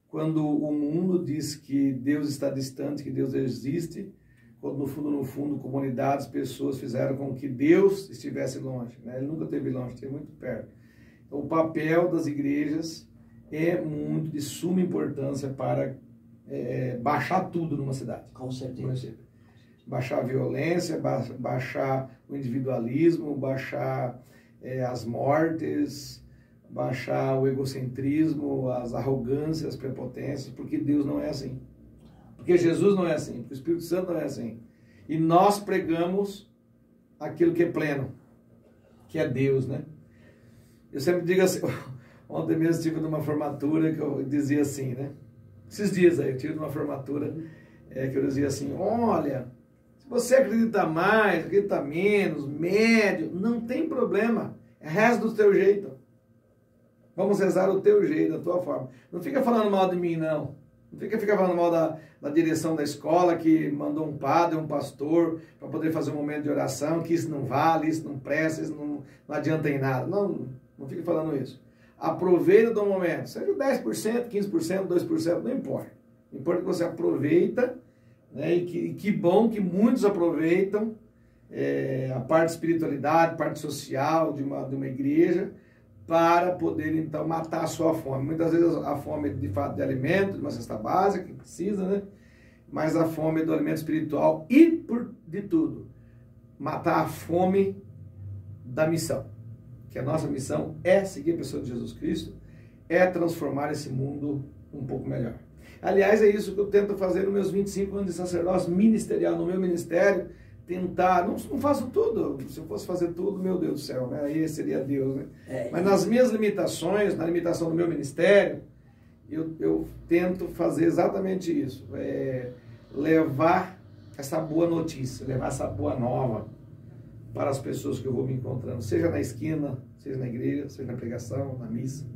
quando o mundo diz que Deus está distante, que Deus existe, quando no fundo, comunidades, pessoas fizeram com que Deus estivesse longe, né? Ele nunca esteve longe, esteve muito perto. Então, o papel das igrejas é muito de suma importância para baixar tudo numa cidade. Com certeza. Baixar a violência, baixar o individualismo, baixar as mortes, baixar o egocentrismo, as arrogâncias, as prepotências, porque Deus não é assim. Porque Jesus não é assim, porque o Espírito Santo não é assim. E nós pregamos aquilo que é pleno, que é Deus, né? Eu sempre digo assim, ontem mesmo tive numa formatura que eu dizia assim, né? Esses dias aí, eu tive numa formatura que eu dizia assim, olha, se você acredita mais, acredita menos, médio, não tem problema. Reza do teu jeito. Vamos rezar do teu jeito, da tua forma. Não fica falando mal de mim, não. Não fica falando mal da direção da escola que mandou um padre, um pastor, para poder fazer um momento de oração, que isso não vale, isso não presta, isso não adianta em nada. Não fica falando isso. Aproveita do momento. Seja 10%, 15%, 2%, não importa. Importa que você aproveita, né, e que bom que muitos aproveitam a parte de espiritualidade, parte social de uma igreja, para poder então matar a sua fome. Muitas vezes a fome de fato de alimento, de uma cesta básica que precisa, né? Mas a fome do alimento espiritual e de tudo, matar a fome da missão. Que a nossa missão é seguir a pessoa de Jesus Cristo, é transformar esse mundo um pouco melhor. Aliás, é isso que eu tento fazer nos meus 25 anos de sacerdócio ministerial, no meu ministério, tentar, não faço tudo, se eu fosse fazer tudo, meu Deus do céu, né? Aí seria Deus, né? Mas nas minhas limitações, na limitação do meu ministério, eu tento fazer exatamente isso, levar essa boa notícia, levar essa boa nova para as pessoas que eu vou me encontrando, seja na esquina, seja na igreja, seja na pregação, na missa,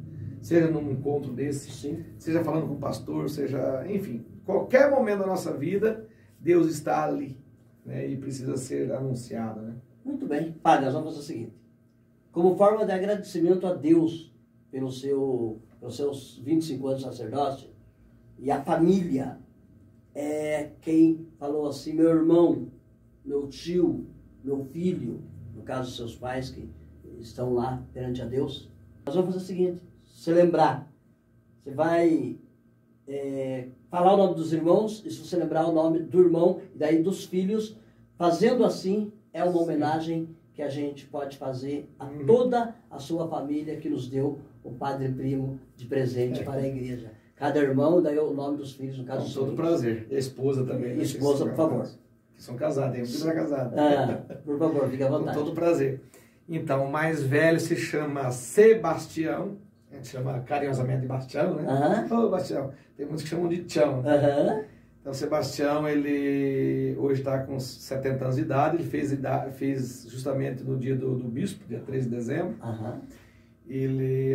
seja num encontro desse, sim, seja falando com o pastor, seja, enfim, qualquer momento da nossa vida, Deus está ali, né, e precisa ser anunciado, né? Muito bem. Padre, nós vamos fazer o seguinte. Como forma de agradecimento a Deus pelos seus 25 anos de sacerdócio, e a família é quem falou assim, meu irmão, meu tio, meu filho, no caso dos seus pais que estão lá perante a Deus, nós vamos fazer o seguinte, se lembrar, você vai falar o nome dos irmãos, e se você lembrar o nome do irmão e daí dos filhos, fazendo assim, é uma homenagem que a gente pode fazer a toda a sua família que nos deu o Padre Primo de presente para a igreja. Cada irmão, daí o nome dos filhos, no caso dos todo filhos. prazer. E a esposa também. E esposa, por favor. Que são casados, tem um que não é casado. Por favor, fique à vontade. Com todo prazer. Então, o mais velho se chama Sebastião. A gente chama carinhosamente de Bastião, né? Ô, Bastião. Tem muitos que chamam de Tião. Então, Sebastião, ele hoje está com 70 anos de idade. Ele fez justamente no dia do bispo, dia 13 de dezembro.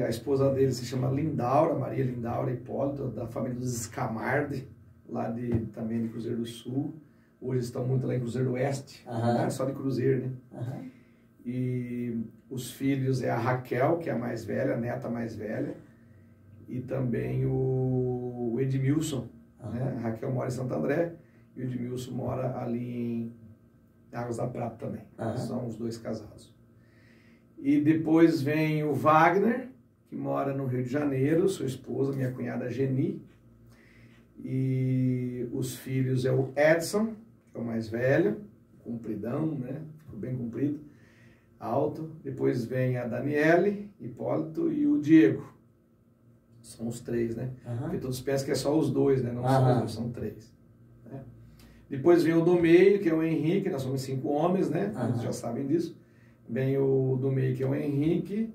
A esposa dele se chama Lindaura, Maria Lindaura Hipólito, da família dos Escamarde, lá também de Cruzeiro do Sul. Hoje estão muito lá em Cruzeiro do Oeste, né? Só de Cruzeiro, né? E os filhos é a Raquel, que é a mais velha, a neta mais velha, e também o Edmilson, né? A Raquel mora em Santo André, e o Edmilson mora ali em Águas da Prata também. São os dois casados. E depois vem o Wagner, que mora no Rio de Janeiro, sua esposa, minha cunhada Geni. E os filhos é o Edson, que é o mais velho, compridão, né? Ficou bem comprido, alto. Depois vem a Daniele, Hipólito e o Diego. São os três, né? Porque todos pensam que é só os dois, né? Não são os dois, são três. Né? Depois vem o do meio, que é o Henrique, nós somos 5 homens, né? Todos já sabem disso. Vem o do meio, que é o Henrique,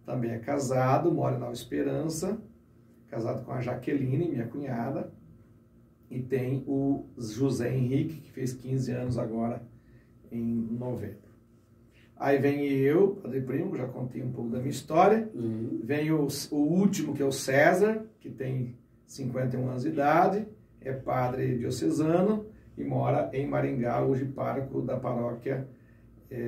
também é casado, mora em Nova Esperança, casado com a Jaqueline, minha cunhada. E tem o José Henrique, que fez 15 anos agora, em novembro. Aí vem eu, Padre Primo, já contei um pouco da minha história. Vem o último, que é o César, que tem 51 anos de idade, é padre diocesano e mora em Maringá, hoje pároco da paróquia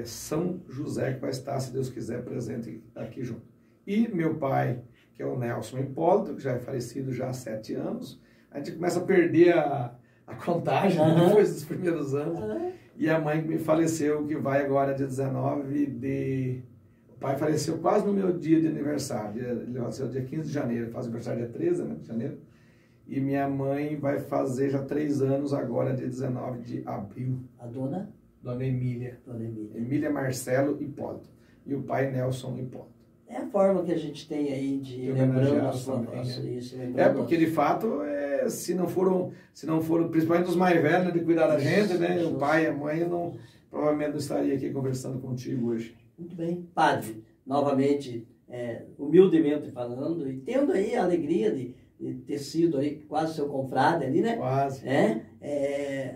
São José, que vai estar, se Deus quiser, presente aqui junto. E meu pai, que é o Nelson Hipólito, que já é falecido já há 7 anos, a gente começa a perder a contagem depois dos primeiros anos. E a mãe que me faleceu, que vai agora dia 19 de... O pai faleceu quase no meu dia de aniversário. Ele faleceu dia 15 de janeiro, faz aniversário dia 13, né, de janeiro. E minha mãe vai fazer já 3 anos agora, dia 19 de abril. A dona? Dona Emília. Dona Emília. Emília Marcelo Hipólito. E o pai Nelson Hipólito. É a forma que a gente tem aí de lembrando a sua isso. Porque de fato, se não foram, principalmente os mais velhos, né, de cuidar da gente, né? O pai e a mãe, provavelmente não estaria aqui conversando contigo hoje. Muito bem. Padre, novamente, humildemente falando, e tendo aí a alegria de ter sido aí quase seu confrade ali, né? Quase.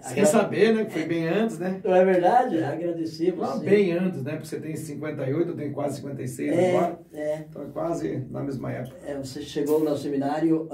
Sem saber, né? Que foi bem antes, né? Não é verdade? Agradecer você. Não, bem antes, né? Porque você tem 58, eu tenho quase 56 agora. Então é quase na mesma época. Você chegou no seminário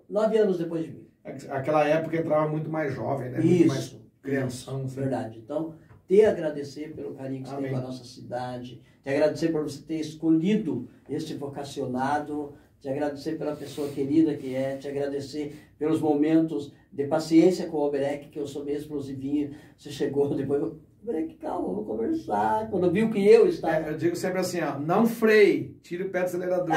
9 anos depois de mim. Aquela época entrava muito mais jovem, né? Muito mais crianção. Isso, verdade. Então, te agradecer pelo carinho que você tem com a nossa cidade, te agradecer por você ter escolhido este vocacionado, te agradecer pela pessoa querida que é, te agradecer pelos momentos de paciência com o Alberec, que eu sou meio explosivinho, você chegou depois, Alberec, calma, vamos conversar, quando viu que eu estava... eu digo sempre assim, ó, não freie, tire o pé do acelerador.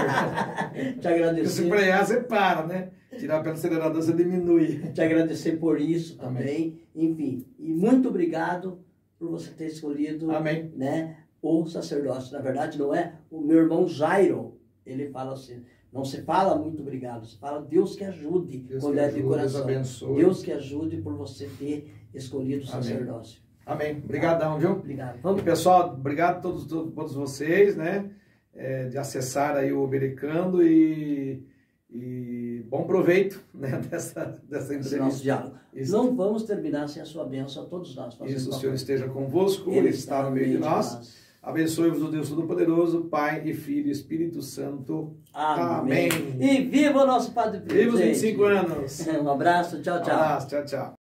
Te agradecer. Porque se frear, você para, né? Tirar o pé do acelerador, você diminui. Te agradecer por isso também, enfim, e muito obrigado por você ter escolhido, né, o sacerdócio. Na verdade, não é o meu irmão Jairo, ele fala assim, Não se fala muito obrigado, se fala Deus que ajude Deus quando que é ajude, de coração. Deus abençoe. Deus que ajude por você ter escolhido o Amém. sacerdócio. Amém. Obrigadão, viu? Obrigado. E, Vamos. pessoal, obrigado a todos vocês, né? De acessar aí o Obericando e bom proveito, né? dessa Esse entrevista. nosso diálogo. Isso. Não vamos terminar sem a sua bênção a todos nós. Faça Isso, o favor. Senhor esteja convosco, Ele está no meio de nós. Abençoe-vos o Deus Todo-Poderoso, Pai e Filho e Espírito Santo. Amém. Amém. E viva o nosso Padre Primo. Viva os gente. 25 anos. Um abraço, tchau, tchau. Um abraço, tchau, tchau.